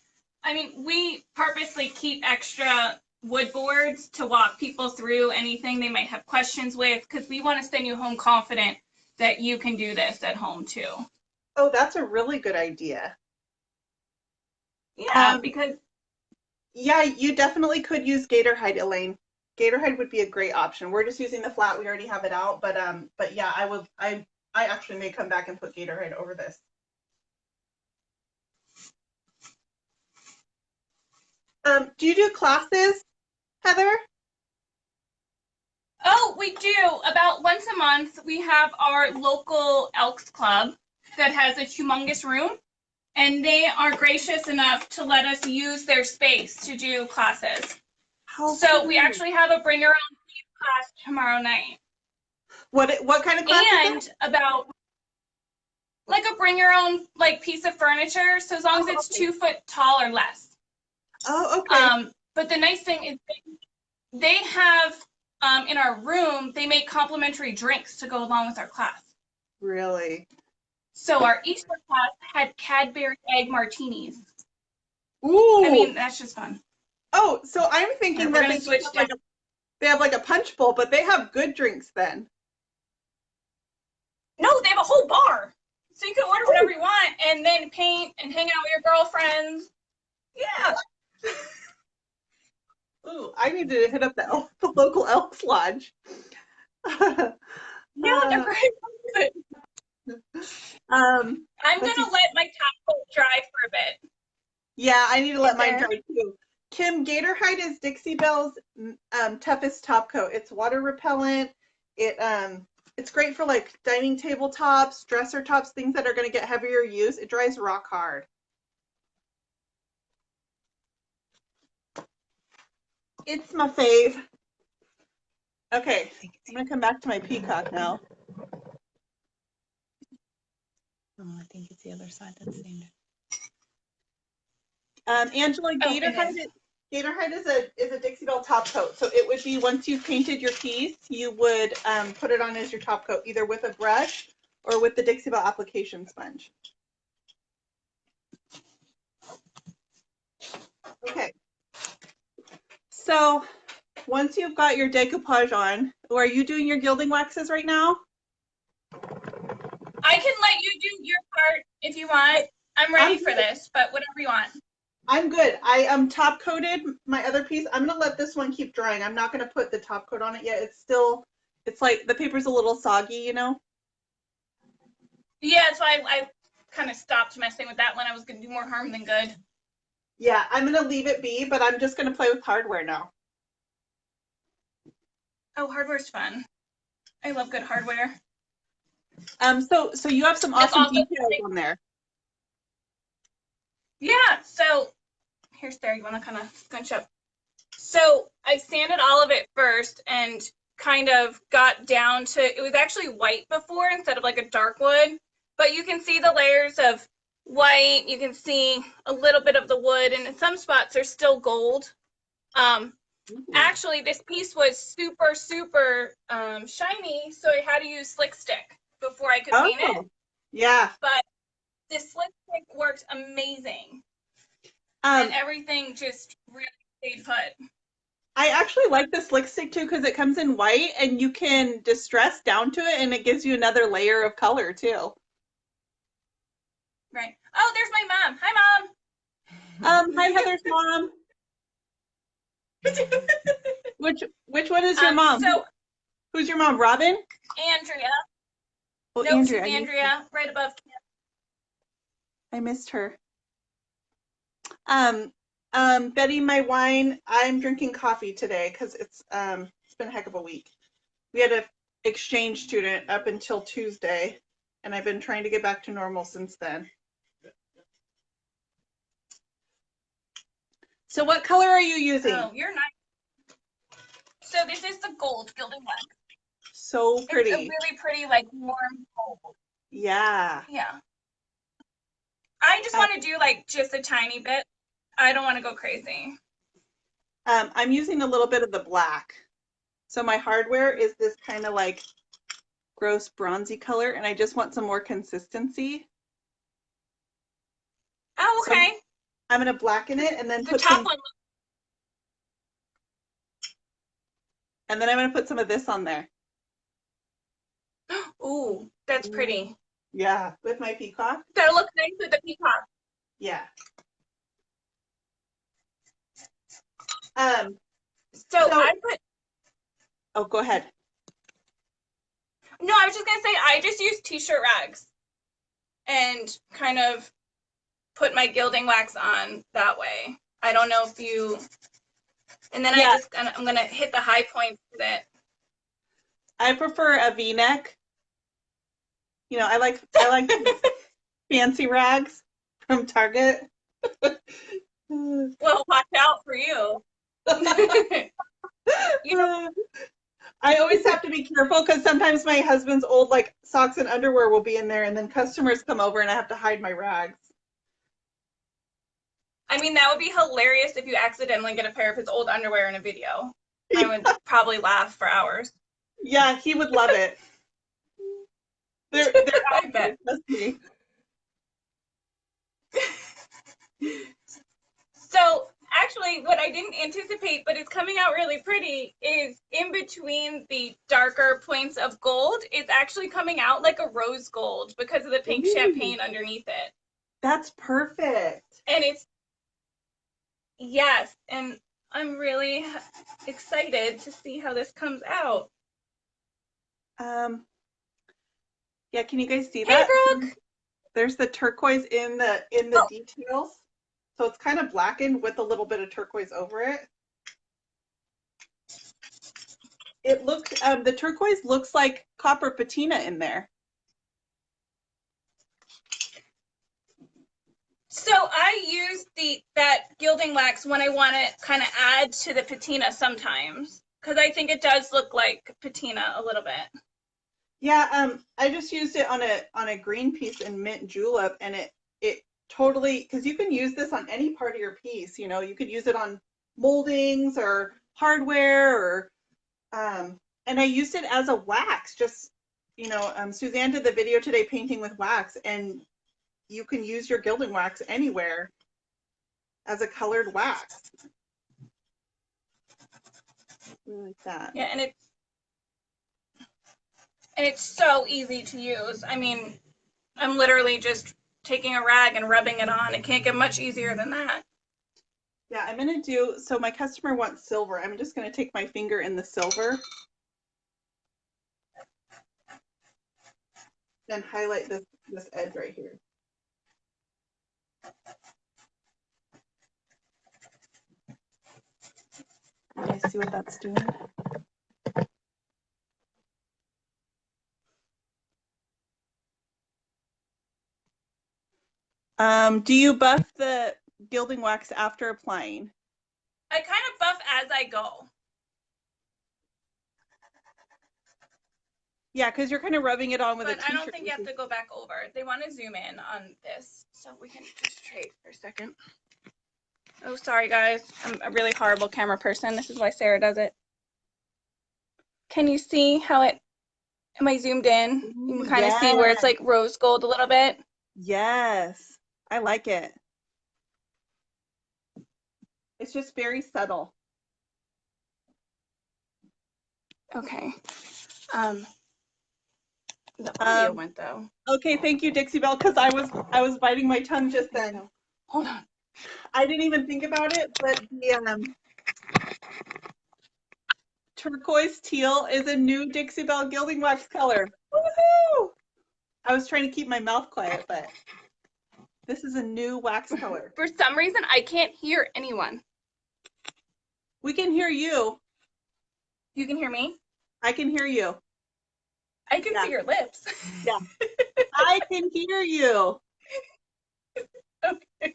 [SPEAKER 2] I mean, we purposely keep extra wood boards to walk people through anything they might have questions with, because we want to send you home confident that you can do this at home too.
[SPEAKER 1] Oh, that's a really good idea.
[SPEAKER 2] Yeah, because
[SPEAKER 1] yeah, you definitely could use gator hide, Elaine. Gator hide would be a great option. We're just using the flat. We already have it out, but yeah, I actually may come back and put gator hide over this. Do you do classes, Heather?
[SPEAKER 2] Oh, we do. About once a month, we have our local Elks Club that has a humongous room, and they are gracious enough to let us use their space to do classes. So we actually have a bring your own piece class tomorrow night.
[SPEAKER 1] What kind of class
[SPEAKER 2] And
[SPEAKER 1] is
[SPEAKER 2] about like a bring your own like piece of furniture. So as long as it's 2 foot tall or less.
[SPEAKER 1] Oh, okay.
[SPEAKER 2] But the nice thing is they have in our room, they make complimentary drinks to go along with our class.
[SPEAKER 1] Really?
[SPEAKER 2] So our Easter class had Cadbury egg martinis.
[SPEAKER 1] Ooh.
[SPEAKER 2] I mean, that's just fun.
[SPEAKER 1] Oh, so I'm thinking that they have like a punch bowl, but they have good drinks then.
[SPEAKER 2] No, they have a whole bar. So you can order whatever you want and then paint and hang out with your girlfriends. Yeah.
[SPEAKER 1] Ooh, I need to hit up the local Elks Lodge.
[SPEAKER 2] Yeah, they're great. I'm gonna let my top coat dry for a bit.
[SPEAKER 1] Yeah, I need to let mine dry too. Kim, Gator Hide is Dixie Belle's toughest top coat. It's water repellent. It's great for like dining table tops, dresser tops, things that are going to get heavier use. It dries rock hard. It's my fave. Okay, I'm going to come back to my peacock now.
[SPEAKER 3] Oh, I think it's the other side that's stained.
[SPEAKER 1] Angela, Gator Hide is a Dixie Belle top coat. So it would be once you've painted your piece, you would put it on as your top coat, either with a brush or with the Dixie Belle application sponge. Okay. So once you've got your decoupage on, or are you doing your gilding waxes right now?
[SPEAKER 2] I can let you do your part if you want. I'm ready for this, but whatever you want.
[SPEAKER 1] I'm good. I top coated my other piece. I'm gonna let this one keep drying. I'm not gonna put the top coat on it yet. It's like the paper's a little soggy, you know?
[SPEAKER 2] Yeah, so I kind of stopped messing with that one. I was gonna do more harm than good.
[SPEAKER 1] Yeah, I'm gonna leave it be, but I'm just gonna play with hardware now.
[SPEAKER 2] Oh, hardware's fun. I love good hardware.
[SPEAKER 1] So you have some awesome details on there.
[SPEAKER 2] Yeah, so here, Sarah, you want to kind of scrunch up. So I sanded all of it first and kind of got down to, it was actually white before instead of like a dark wood, but you can see the layers of white, you can see a little bit of the wood, and in some spots there's still gold. Actually, this piece was super, super shiny, so I had to use slick stick before I could paint it.
[SPEAKER 1] Yeah.
[SPEAKER 2] But this slick stick worked amazing. And everything just really stayed put.
[SPEAKER 1] I actually like the slick stick too because it comes in white and you can distress down to it and it gives you another layer of color too.
[SPEAKER 2] Right. Oh, there's my mom. Hi, Mom.
[SPEAKER 1] Hi, Heather's mom. Which one is your mom?
[SPEAKER 2] So,
[SPEAKER 1] who's your mom? Robin?
[SPEAKER 2] Andrea.
[SPEAKER 1] Oh,
[SPEAKER 2] nope,
[SPEAKER 1] Andrea.
[SPEAKER 2] Andrea, right above Kim.
[SPEAKER 1] I missed her. Betty, my wine. I'm drinking coffee today because it's been a heck of a week. We had an exchange student up until Tuesday, and I've been trying to get back to normal since then. So what color are you using?
[SPEAKER 2] Oh, you're nice. So this is the gold Gilding wax.
[SPEAKER 1] So pretty.
[SPEAKER 2] It's a really pretty, like, warm gold.
[SPEAKER 1] Yeah.
[SPEAKER 2] Yeah. I just want to do, like, just a tiny bit. I don't want to go crazy.
[SPEAKER 1] I'm using a little bit of the black. So my hardware is this kind of like gross bronzy color, and I just want some more consistency.
[SPEAKER 2] Oh, okay.
[SPEAKER 1] So I'm going to blacken it and then
[SPEAKER 2] put some...
[SPEAKER 1] And then I'm going to put some of this on there.
[SPEAKER 2] Ooh, that's pretty.
[SPEAKER 1] Yeah, with my peacock.
[SPEAKER 2] That'll look nice with the peacock.
[SPEAKER 1] Yeah.
[SPEAKER 2] So I put...
[SPEAKER 1] Oh, go ahead.
[SPEAKER 2] No, I was just going to say, I just use t-shirt rags and kind of put my gilding wax on that way. I don't know if you... And then I'm going to hit the high points with it.
[SPEAKER 1] I prefer a V-neck. You know, I like fancy rags from Target.
[SPEAKER 2] Well, watch out for you. You know,
[SPEAKER 1] I always have to be careful because sometimes my husband's old like socks and underwear will be in there, and then customers come over and I have to hide my rags.
[SPEAKER 2] I mean, that would be hilarious if you accidentally get a pair of his old underwear in a video. I would probably laugh for hours.
[SPEAKER 1] Yeah, he would love it. They're
[SPEAKER 2] I bet.
[SPEAKER 1] trust me.
[SPEAKER 2] So actually, what I didn't anticipate, but it's coming out really pretty, is in between the darker points of gold, it's actually coming out like a rose gold because of the pink champagne underneath it.
[SPEAKER 1] That's perfect.
[SPEAKER 2] And it's, yes, and I'm really excited to see how this comes out.
[SPEAKER 1] Yeah, can you guys see
[SPEAKER 2] Hey,
[SPEAKER 1] that?
[SPEAKER 2] Brooke!
[SPEAKER 1] There's the turquoise in the details. So it's kind of blackened with a little bit of turquoise over it. It looks, the turquoise looks like copper patina in there.
[SPEAKER 2] So I use that gilding wax when I want to kind of add to the patina sometimes, because I think it does look like patina a little bit.
[SPEAKER 1] Yeah, I just used it on a green piece in mint julep, and it totally, because you can use this on any part of your piece. You know, you could use it on moldings or hardware, or and I used it as a wax. Just, you know, Suzanne did the video today painting with wax, and you can use your gilding wax anywhere as a colored wax. Like that.
[SPEAKER 2] Yeah, and it's so easy to use. I mean, I'm literally just taking a rag and rubbing it on. It can't get much easier than that.
[SPEAKER 1] Yeah, I'm gonna do, so my customer wants silver. I'm just gonna take my finger in the silver and highlight this edge right here. You guys see what that's doing? Do you buff the gilding wax after applying?
[SPEAKER 2] I kind of buff as I go.
[SPEAKER 1] Yeah, because you're kind of rubbing it on with a
[SPEAKER 2] But
[SPEAKER 1] t-shirt.
[SPEAKER 2] I don't think you have to go back over. They want to zoom in on this, so we can just trade for a second. Oh, sorry, guys. I'm a really horrible camera person. This is why Sarah does it. Can you see how it, am I zoomed in? You can kind of see where it's like rose gold a little bit.
[SPEAKER 1] Yes, I like it. It's just very subtle.
[SPEAKER 2] Okay. The audio went though.
[SPEAKER 1] Okay, thank you, Dixie Belle, because I was biting my tongue just then.
[SPEAKER 2] Hold on.
[SPEAKER 1] I didn't even think about it, but the turquoise teal is a new Dixie Belle gilding wax color. Woohoo! I was trying to keep my mouth quiet, but this is a new wax color.
[SPEAKER 2] For some reason, I can't hear anyone.
[SPEAKER 1] We can hear you.
[SPEAKER 2] You can hear me?
[SPEAKER 1] I can hear you.
[SPEAKER 2] I can see your lips.
[SPEAKER 1] Yeah. I can hear you.
[SPEAKER 2] Okay.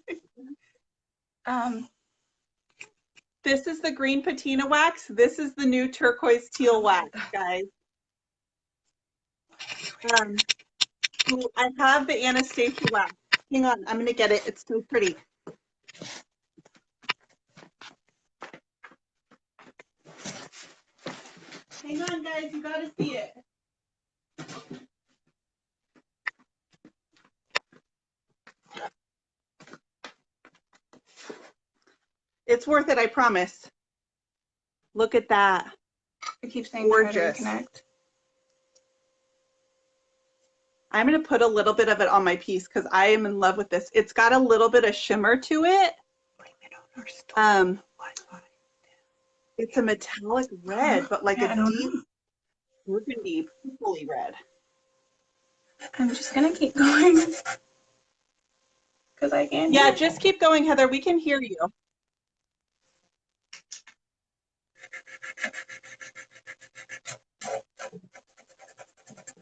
[SPEAKER 1] This is the green patina wax. This is the new turquoise teal wax, guys. I have the Anastasia wax. Hang on, I'm gonna get it. It's so pretty. Hang on, guys, you gotta see it. It's worth it, I promise. Look at that.
[SPEAKER 2] I keep saying
[SPEAKER 1] gorgeous.
[SPEAKER 2] Connect.
[SPEAKER 1] I'm going to put a little bit of it on my piece because I am in love with this. It's got a little bit of shimmer to it. It's a metallic red, but like a deep burgundy, purpley red.
[SPEAKER 2] I'm just going to keep going because I can.
[SPEAKER 1] Yeah, just keep going, Heather. We can hear you.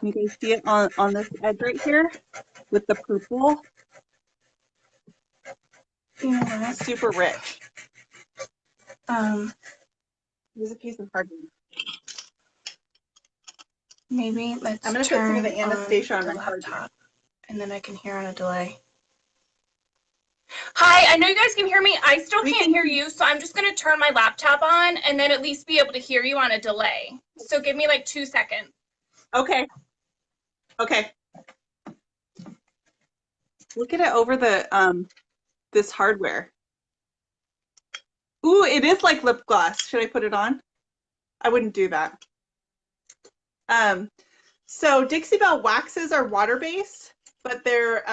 [SPEAKER 1] You can see it on this edge right here with the purple.
[SPEAKER 2] You know what?
[SPEAKER 1] Super rich. Here's a piece of hardwood.
[SPEAKER 2] Maybe let's
[SPEAKER 1] I'm gonna put some of
[SPEAKER 2] turn
[SPEAKER 1] the Anastasia on
[SPEAKER 2] the
[SPEAKER 1] my hardwood.
[SPEAKER 2] laptop, and then I can hear on a delay. Hi, I know you guys can hear me. I still can't hear you, so I'm just gonna turn my laptop on and then at least be able to hear you on a delay. So give me like 2 seconds.
[SPEAKER 1] Okay. Okay. Look at it over the this hardware. Ooh, it is like lip gloss. Should I put it on? I wouldn't do that. So Dixie Belle waxes are water-based, but their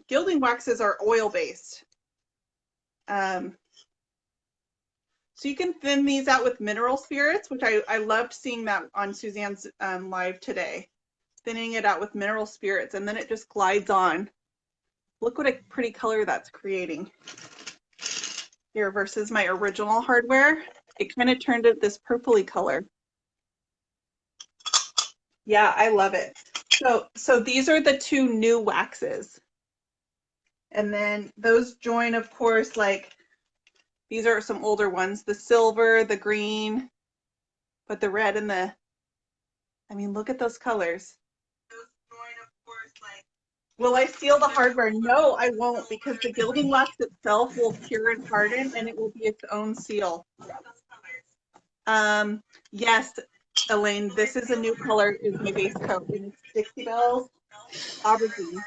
[SPEAKER 1] gilding waxes are oil-based. So you can thin these out with mineral spirits, which I loved seeing that on Suzanne's live today. Thinning it out with mineral spirits, and then it just glides on. Look what a pretty color that's creating. Here versus my original hardware, it kind of turned it this purpley color. Yeah, I love it. So these are the two new waxes. And then those join, of course, like these are some older ones, the silver, the green, but the red and the, I mean, look at those colors. Those join, of course, like, will I seal the hardware? No, I won't, because the gilding wax itself will cure and harden and it will be its own seal. Yes, Elaine, this is a new color, is my base coat, and it's Dixie Belle's Aubergine.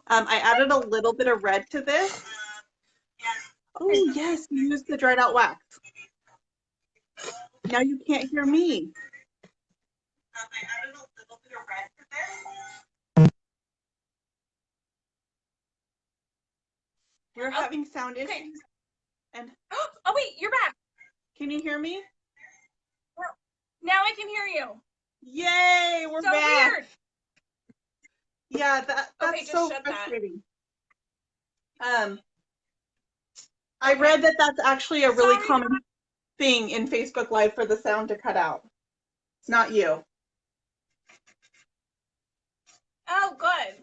[SPEAKER 1] I added a little bit of red to this. Oh yes, you used the dried out wax. Now you can't hear me. I added a little bit of red to this. We're having sound issues.
[SPEAKER 2] Okay.
[SPEAKER 1] And
[SPEAKER 2] oh wait, you're back.
[SPEAKER 1] Can you hear me?
[SPEAKER 2] Now I can hear you.
[SPEAKER 1] Yay, we're
[SPEAKER 2] so
[SPEAKER 1] back.
[SPEAKER 2] Weird.
[SPEAKER 1] Yeah, that's
[SPEAKER 2] okay,
[SPEAKER 1] so frustrating. I read that that's actually a really common thing in Facebook Live for the sound to cut out. It's not you.
[SPEAKER 2] Oh, good.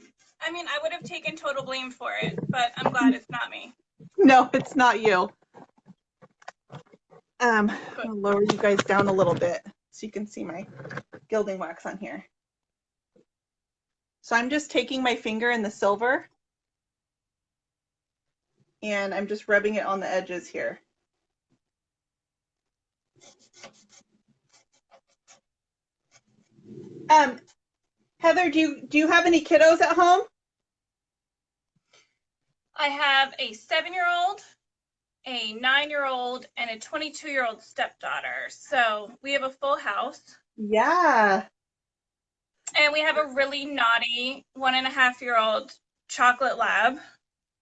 [SPEAKER 2] I mean, I would have taken total blame for it, but I'm glad it's not me.
[SPEAKER 1] No, it's not you. I'll lower you guys down a little bit so you can see my gilding wax on here. So I'm just taking my finger in the silver and I'm just rubbing it on the edges here. Heather, do you have any kiddos at home?
[SPEAKER 2] I have a 7-year-old, a 9-year-old, and a 22-year-old stepdaughter. So we have a full house.
[SPEAKER 1] Yeah.
[SPEAKER 2] And we have a really naughty 1.5-year-old chocolate lab.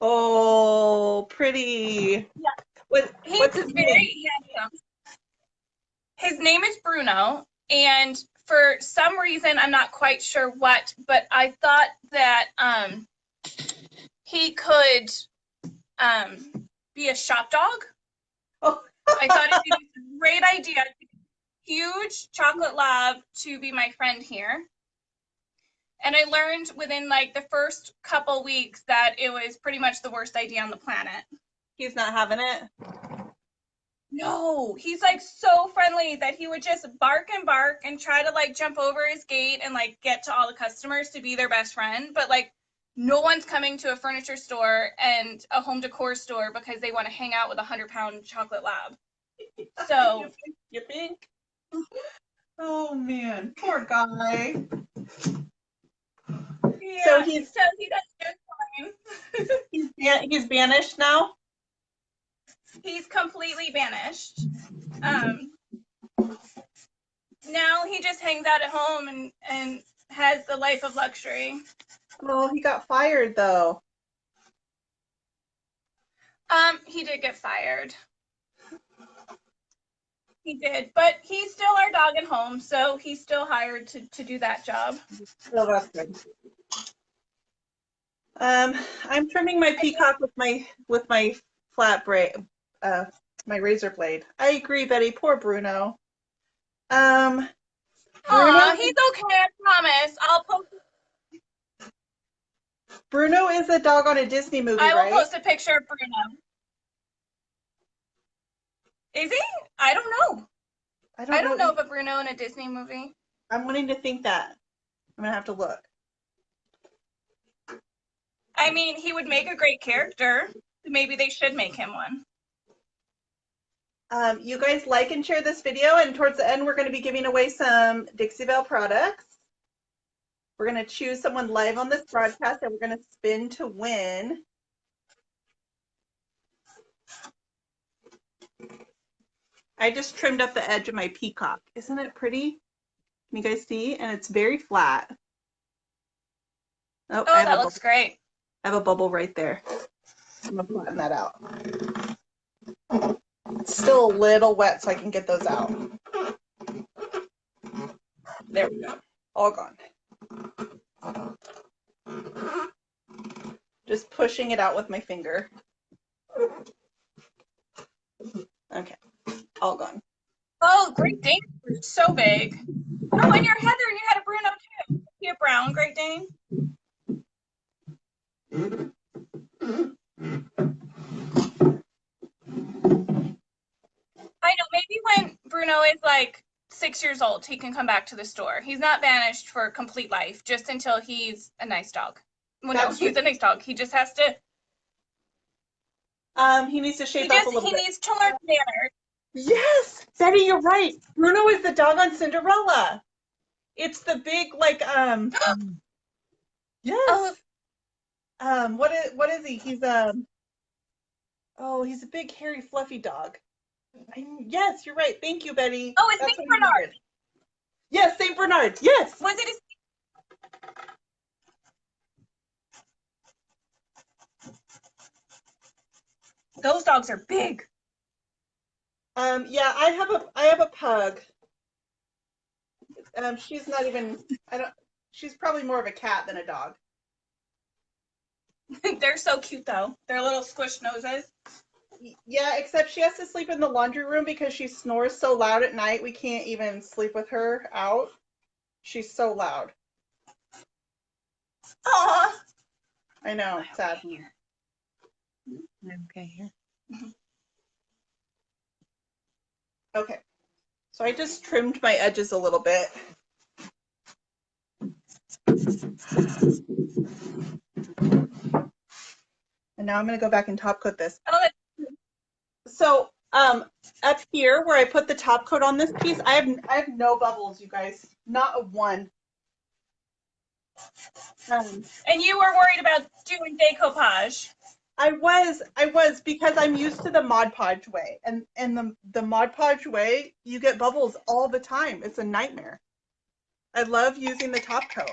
[SPEAKER 1] Oh, pretty.
[SPEAKER 2] Yeah. What's his name? Handsome. His name is Bruno, and for some reason, I'm not quite sure what, but I thought that he could be a shop dog.
[SPEAKER 1] Oh.
[SPEAKER 2] I thought it'd be a great idea. Huge chocolate lab to be my friend here. And I learned within like the first couple weeks that it was pretty much the worst idea on the planet.
[SPEAKER 1] He's not having it?
[SPEAKER 2] No, he's like so friendly that he would just bark and try to like jump over his gate and like get to all the customers to be their best friend. But like no one's coming to a furniture store and a home decor store because they want to hang out with a 100-pound chocolate lab. So
[SPEAKER 1] you think? Oh man, poor guy.
[SPEAKER 2] Yeah,
[SPEAKER 1] so he does
[SPEAKER 2] just
[SPEAKER 1] fine. He's banished now?
[SPEAKER 2] He's completely banished. Now he just hangs out at home and has the life of luxury.
[SPEAKER 1] Oh, he got fired though.
[SPEAKER 2] He did get fired. He did, but he's still our dog at home, so he's still hired to do that job.
[SPEAKER 1] Oh, that's good. I'm trimming my peacock with my flat braid, my razor blade. I agree, Betty. Poor Bruno.
[SPEAKER 2] Bruno, he's okay. I promise. I'll post.
[SPEAKER 1] Bruno is a dog on a Disney movie,
[SPEAKER 2] I will
[SPEAKER 1] right?
[SPEAKER 2] post a picture of Bruno. Is he? I don't know.
[SPEAKER 1] I
[SPEAKER 2] I don't
[SPEAKER 1] know.
[SPEAKER 2] know of a Bruno in a Disney movie.
[SPEAKER 1] I'm wanting to think that. I'm gonna have to look.
[SPEAKER 2] I mean, he would make a great character. Maybe they should make him one.
[SPEAKER 1] You guys like and share this video, and towards the end, we're going to be giving away some Dixie Belle products. We're going to choose someone live on this broadcast, and we're going to spin to win. I just trimmed up the edge of my peacock. Isn't it pretty? Can you guys see? And it's very flat.
[SPEAKER 2] Oh, that looks great.
[SPEAKER 1] I have a bubble right there. I'm going to flatten that out. It's still a little wet, so I can get those out. There we go. All gone. Just pushing it out with my finger. Okay. All gone.
[SPEAKER 2] Oh, Great Dane is so big. Oh, and you're Heather, and you had a Bruno too. Is he a brown Great Dane? I know, maybe when Bruno is like 6 years old, he can come back to the store. He's not banished for complete life, just until he's a nice dog. Well, no, he's a nice dog. He just has to.
[SPEAKER 1] He needs to shape up a little bit.
[SPEAKER 2] He needs to learn manners.
[SPEAKER 1] Yes, Betty, you're right. Bruno is the dog on Cinderella. It's the big, like, yes.
[SPEAKER 2] Oh.
[SPEAKER 1] What is he? He's oh, he's a big, hairy, fluffy dog. Yes, you're right. Thank you, Betty.
[SPEAKER 2] Oh, it's St. Bernard.
[SPEAKER 1] Yes, St. Bernard. Yes.
[SPEAKER 2] Was it Those dogs are big.
[SPEAKER 1] Yeah, I have a pug. She's not even, she's probably more of a cat than a dog.
[SPEAKER 2] They're so cute though. Their little squish noses.
[SPEAKER 1] Yeah, except she has to sleep in the laundry room because she snores so loud at night. We can't even sleep with her out. She's so loud.
[SPEAKER 2] Aw.
[SPEAKER 1] I know, sad.
[SPEAKER 3] Okay, here.
[SPEAKER 1] Okay, so I just trimmed my edges a little bit. And now I'm going to go back and top coat this.
[SPEAKER 2] Oh,
[SPEAKER 1] so up here where I put the top coat on this piece, I have no bubbles, you guys. Not a one.
[SPEAKER 2] and you were worried about doing decoupage.
[SPEAKER 1] I was because I'm used to the Mod Podge way, and the Mod Podge way, you get bubbles all the time. It's a nightmare. I love using the top coat.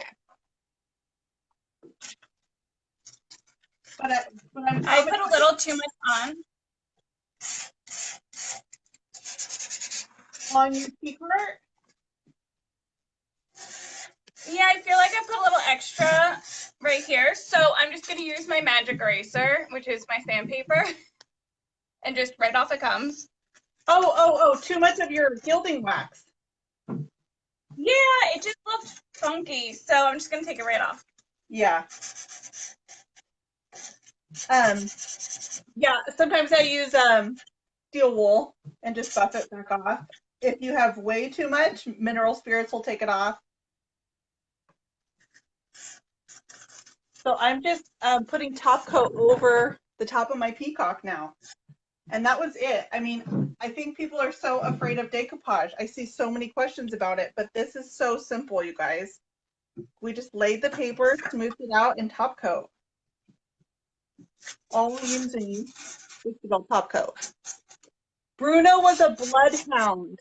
[SPEAKER 1] But
[SPEAKER 2] I put a little too much
[SPEAKER 1] on your peacock.
[SPEAKER 2] Yeah, I feel like I put a little extra right here. So I'm just going to use my magic eraser, which is my sandpaper, and just right off it comes.
[SPEAKER 1] Oh, too much of your gilding wax.
[SPEAKER 2] Yeah, it just looked funky. So I'm just going to take it right off.
[SPEAKER 1] Yeah. Yeah, sometimes I use steel wool and just buff it back off. If you have way too much, mineral spirits will take it off. So I'm just putting top coat over the top of my peacock now. And that was it. I mean, I think people are so afraid of decoupage. I see so many questions about it, but this is so simple, you guys. We just laid the paper, smoothed it out, and top coat. All we're using is the top coat. Bruno was a bloodhound.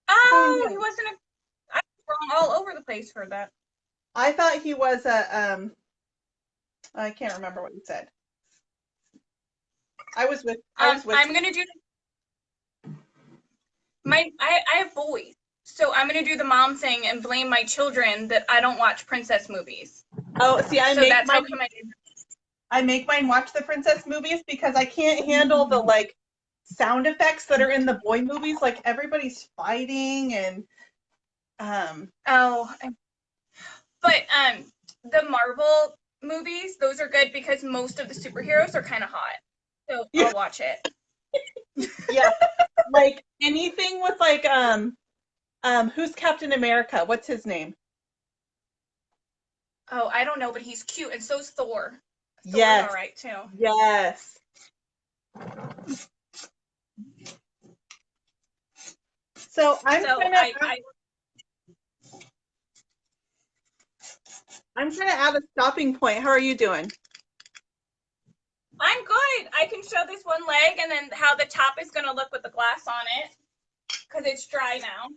[SPEAKER 2] Oh, he wasn't I was wrong all over the place for that.
[SPEAKER 1] I thought he was a, I can't remember what he said. I'm going
[SPEAKER 2] to do, I have boys, so I'm going to do the mom thing and blame my children that I don't watch princess movies.
[SPEAKER 1] Oh, see, I
[SPEAKER 2] make
[SPEAKER 1] mine watch the princess movies because I can't handle the, like, sound effects that are in the boy movies. Like, everybody's fighting and,
[SPEAKER 2] But the Marvel movies, those are good because most of the superheroes are kind of hot. So I'll watch it.
[SPEAKER 1] Yeah, like anything with like who's Captain America? What's his name?
[SPEAKER 2] Oh, I don't know, but he's cute, and so's Thor. Thor's
[SPEAKER 1] Yes.
[SPEAKER 2] all right too.
[SPEAKER 1] Yes. So I'm trying to add a stopping point. How are you doing?
[SPEAKER 2] I'm good. I can show this one leg and then how the top is going to look with the glass on it because it's dry now.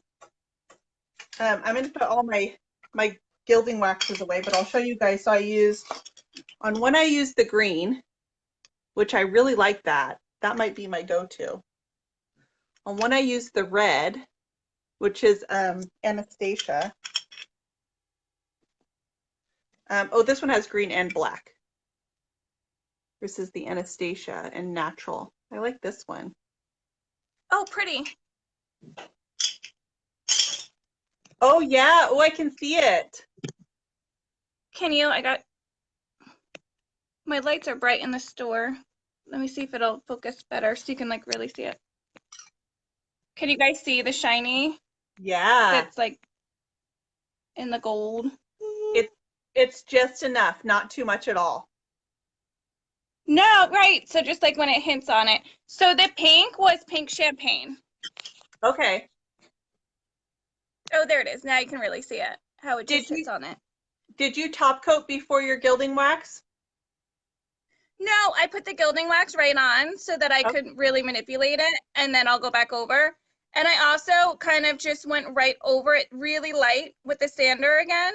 [SPEAKER 1] I'm going to put all my gilding waxes away, but I'll show you guys. So I used the green, which I really like that. That might be my go-to. On one I used the red, which is Anastasia. Oh, this one has green and black. This is the Anastasia and natural. I like this one.
[SPEAKER 2] Oh, pretty.
[SPEAKER 1] Oh yeah. Oh, I can see it.
[SPEAKER 2] Can you? My lights are bright in the store. Let me see if it'll focus better so you can like really see it. Can you guys see the shiny?
[SPEAKER 1] Yeah.
[SPEAKER 2] That's like in the gold.
[SPEAKER 1] It's just enough, not too much at all.
[SPEAKER 2] No, right. So just like when it hints on it. So the pink was pink champagne.
[SPEAKER 1] Okay.
[SPEAKER 2] Oh, there it is. Now you can really see it. How it just hits on it.
[SPEAKER 1] Did you top coat before your gilding wax?
[SPEAKER 2] No, I put the gilding wax right on so that I could really manipulate it, and then I'll go back over. And I also kind of just went right over it really light with the sander again,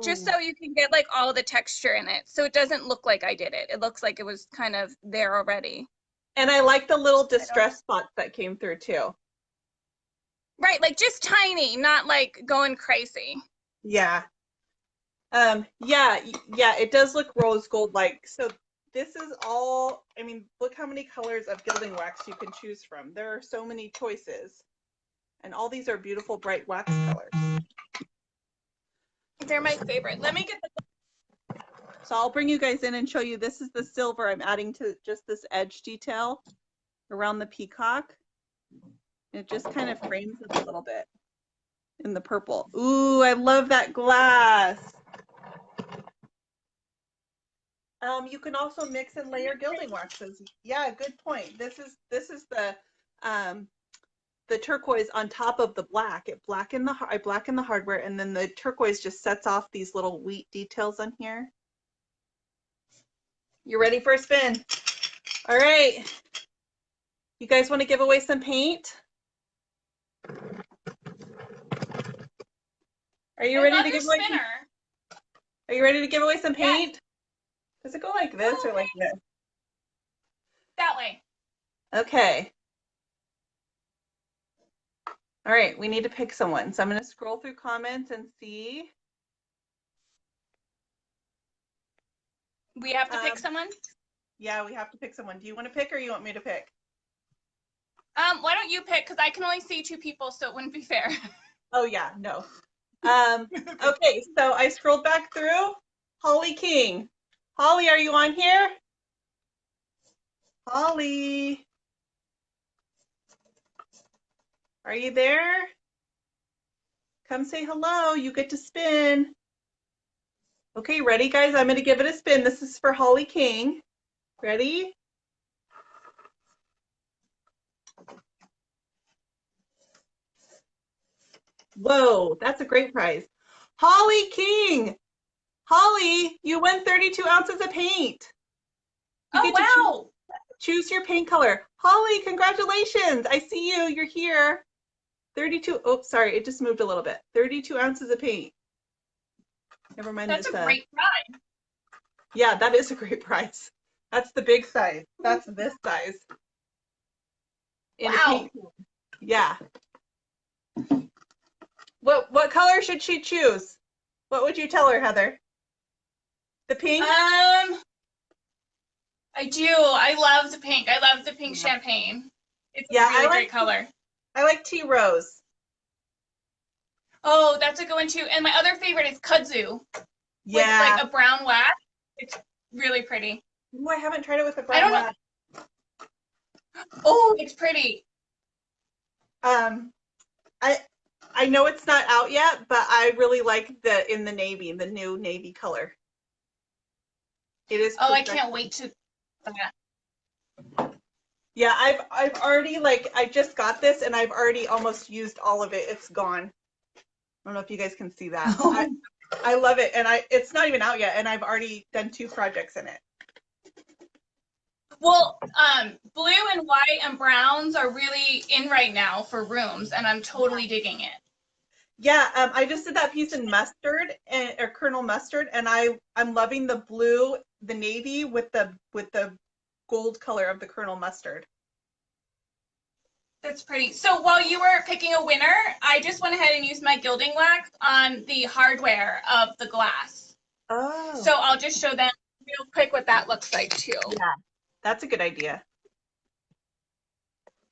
[SPEAKER 2] just so you can get like all the texture in it. So it doesn't look like I did it. It looks like it was kind of there already.
[SPEAKER 1] And I like the little distress spots that came through too.
[SPEAKER 2] Right, like just tiny, not like going crazy.
[SPEAKER 1] Yeah. Yeah, it does look rose gold like. So this is all, I mean, look how many colors of gilding wax you can choose from. There are so many choices. And all these are beautiful bright wax colors.
[SPEAKER 2] They're my favorite. Let me get the...
[SPEAKER 1] So I'll bring you guys in and show you. This is the silver I'm adding to just this edge detail around the peacock. It just kind of frames it a little bit in the purple. Ooh, I love that glass. You can also mix and layer gilding waxes. Yeah, good point. This is the turquoise on top of the black. I blacken the hardware, and then the turquoise just sets off these little wheat details on here. You ready for a spin? All right. You guys want to give away some paint? Are you ready to give away? Are you ready to give away some paint? Yes. Does it go like this or like this?
[SPEAKER 2] That way.
[SPEAKER 1] Okay. All right, we need to pick someone. So I'm going to scroll through comments and see.
[SPEAKER 2] We have to pick someone?
[SPEAKER 1] Yeah, we have to pick someone. Do you want to pick or you want me to pick?
[SPEAKER 2] Why don't you pick? Because I can only see 2 people, so it wouldn't be fair.
[SPEAKER 1] Oh, yeah, no. Okay, so I scrolled back through. Holly King. Holly, are you on here? Holly. Are you there? Come say hello. You get to spin. Okay, ready, guys? I'm going to give it a spin. This is for Holly King. Ready? Whoa, that's a great prize. Holly King. Holly, you won 32 ounces of paint. You get to choose your paint color. Holly, congratulations. I see you. You're here. 32. Oh, sorry. It just moved a little bit. 32 ounces of paint. Never mind.
[SPEAKER 2] That's a great prize.
[SPEAKER 1] Yeah, that is a great prize. That's the big size. That's this size.
[SPEAKER 2] Wow.
[SPEAKER 1] Yeah. What color should she choose? What would you tell her, Heather? The pink?
[SPEAKER 2] I do. I love the pink. I love the pink champagne. It's a really great color.
[SPEAKER 1] I like tea rose.
[SPEAKER 2] Oh, that's a good one too. And my other favorite is kudzu.
[SPEAKER 1] Yeah.
[SPEAKER 2] With like a brown wax. It's really pretty.
[SPEAKER 1] Ooh, I haven't tried it with a brown wax.
[SPEAKER 2] Oh, it's pretty.
[SPEAKER 1] Um, I know it's not out yet, but I really like the navy, the new navy color. It is.
[SPEAKER 2] Oh, I
[SPEAKER 1] perfect.
[SPEAKER 2] can't wait to that.
[SPEAKER 1] Yeah, I've already I just got this and I've already almost used all of it. It's gone. I don't know if you guys can see that. I love it, and it's not even out yet, and I've already done 2 projects in it.
[SPEAKER 2] Well, blue and white and browns are really in right now for rooms, and I'm totally digging it.
[SPEAKER 1] Yeah, I just did that piece in mustard or Colonel Mustard, and I'm loving the blue, the navy with the gold color of the Colonel Mustard.
[SPEAKER 2] That's pretty. So while you were picking a winner, I just went ahead and used my gilding wax on the hardware of the glass.
[SPEAKER 1] Oh.
[SPEAKER 2] So I'll just show them real quick what that looks like too.
[SPEAKER 1] Yeah, that's a good idea.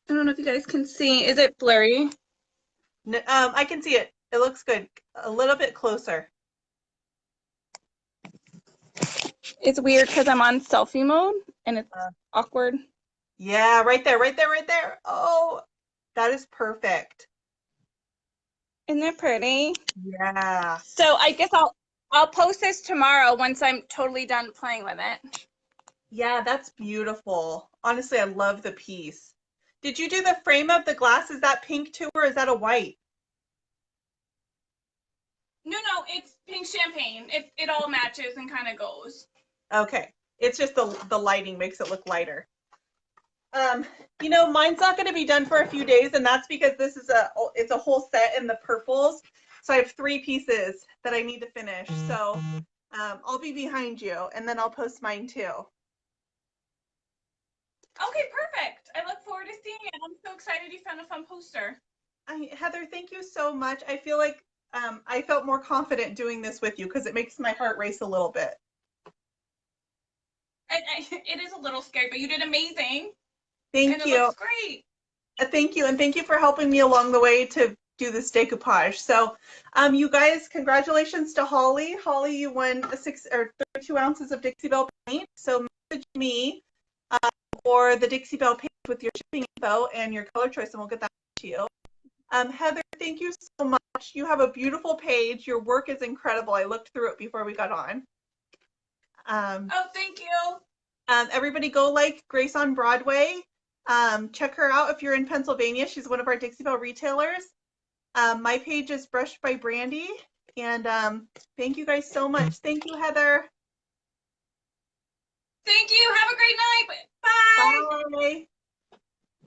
[SPEAKER 2] I don't know if you guys can see. Is it blurry?
[SPEAKER 1] No, I can see it. It looks good. A little bit closer.
[SPEAKER 2] It's weird because I'm on selfie mode and it's awkward.
[SPEAKER 1] Yeah, right there, right there, right there. Oh, that is perfect.
[SPEAKER 2] Isn't it pretty?
[SPEAKER 1] Yeah.
[SPEAKER 2] So I guess I'll post this tomorrow once I'm totally done playing with it.
[SPEAKER 1] Yeah, that's beautiful. Honestly, I love the piece. Did you do the frame of the glass? Is that pink too, or is that a white?
[SPEAKER 2] No, it's pink champagne. It all matches and kind of goes.
[SPEAKER 1] Okay. It's just the lighting makes it look lighter. You know, mine's not going to be done for a few days, and that's because this is it's a whole set in the purples. So I have 3 pieces that I need to finish. So I'll be behind you, and then I'll post mine too.
[SPEAKER 2] Okay, perfect. I look forward to seeing it. I'm so excited you found a fun poster.
[SPEAKER 1] Heather, thank you so much. I feel like I felt more confident doing this with you because it makes my heart race a little bit.
[SPEAKER 2] It is a little scary, but you did amazing.
[SPEAKER 1] Thank you.
[SPEAKER 2] It looks great.
[SPEAKER 1] Thank you, and thank you for helping me along the way to do this decoupage. So, you guys, congratulations to Holly. Holly, you won 32 ounces of Dixie Belle paint. So message me or the Dixie Belle paint with your shipping info and your color choice, and we'll get that to you. Heather, thank you so much. You have a beautiful page. Your work is incredible. I looked through it before we got on.
[SPEAKER 2] Oh, thank you.
[SPEAKER 1] Everybody go like Grace on Broadway. Check her out if you're in Pennsylvania. She's one of our Dixie Belle retailers. My page is Brushed by Brandy. And thank you guys so much. Thank you, Heather.
[SPEAKER 2] Thank you. Have a great night. Bye.
[SPEAKER 1] Bye.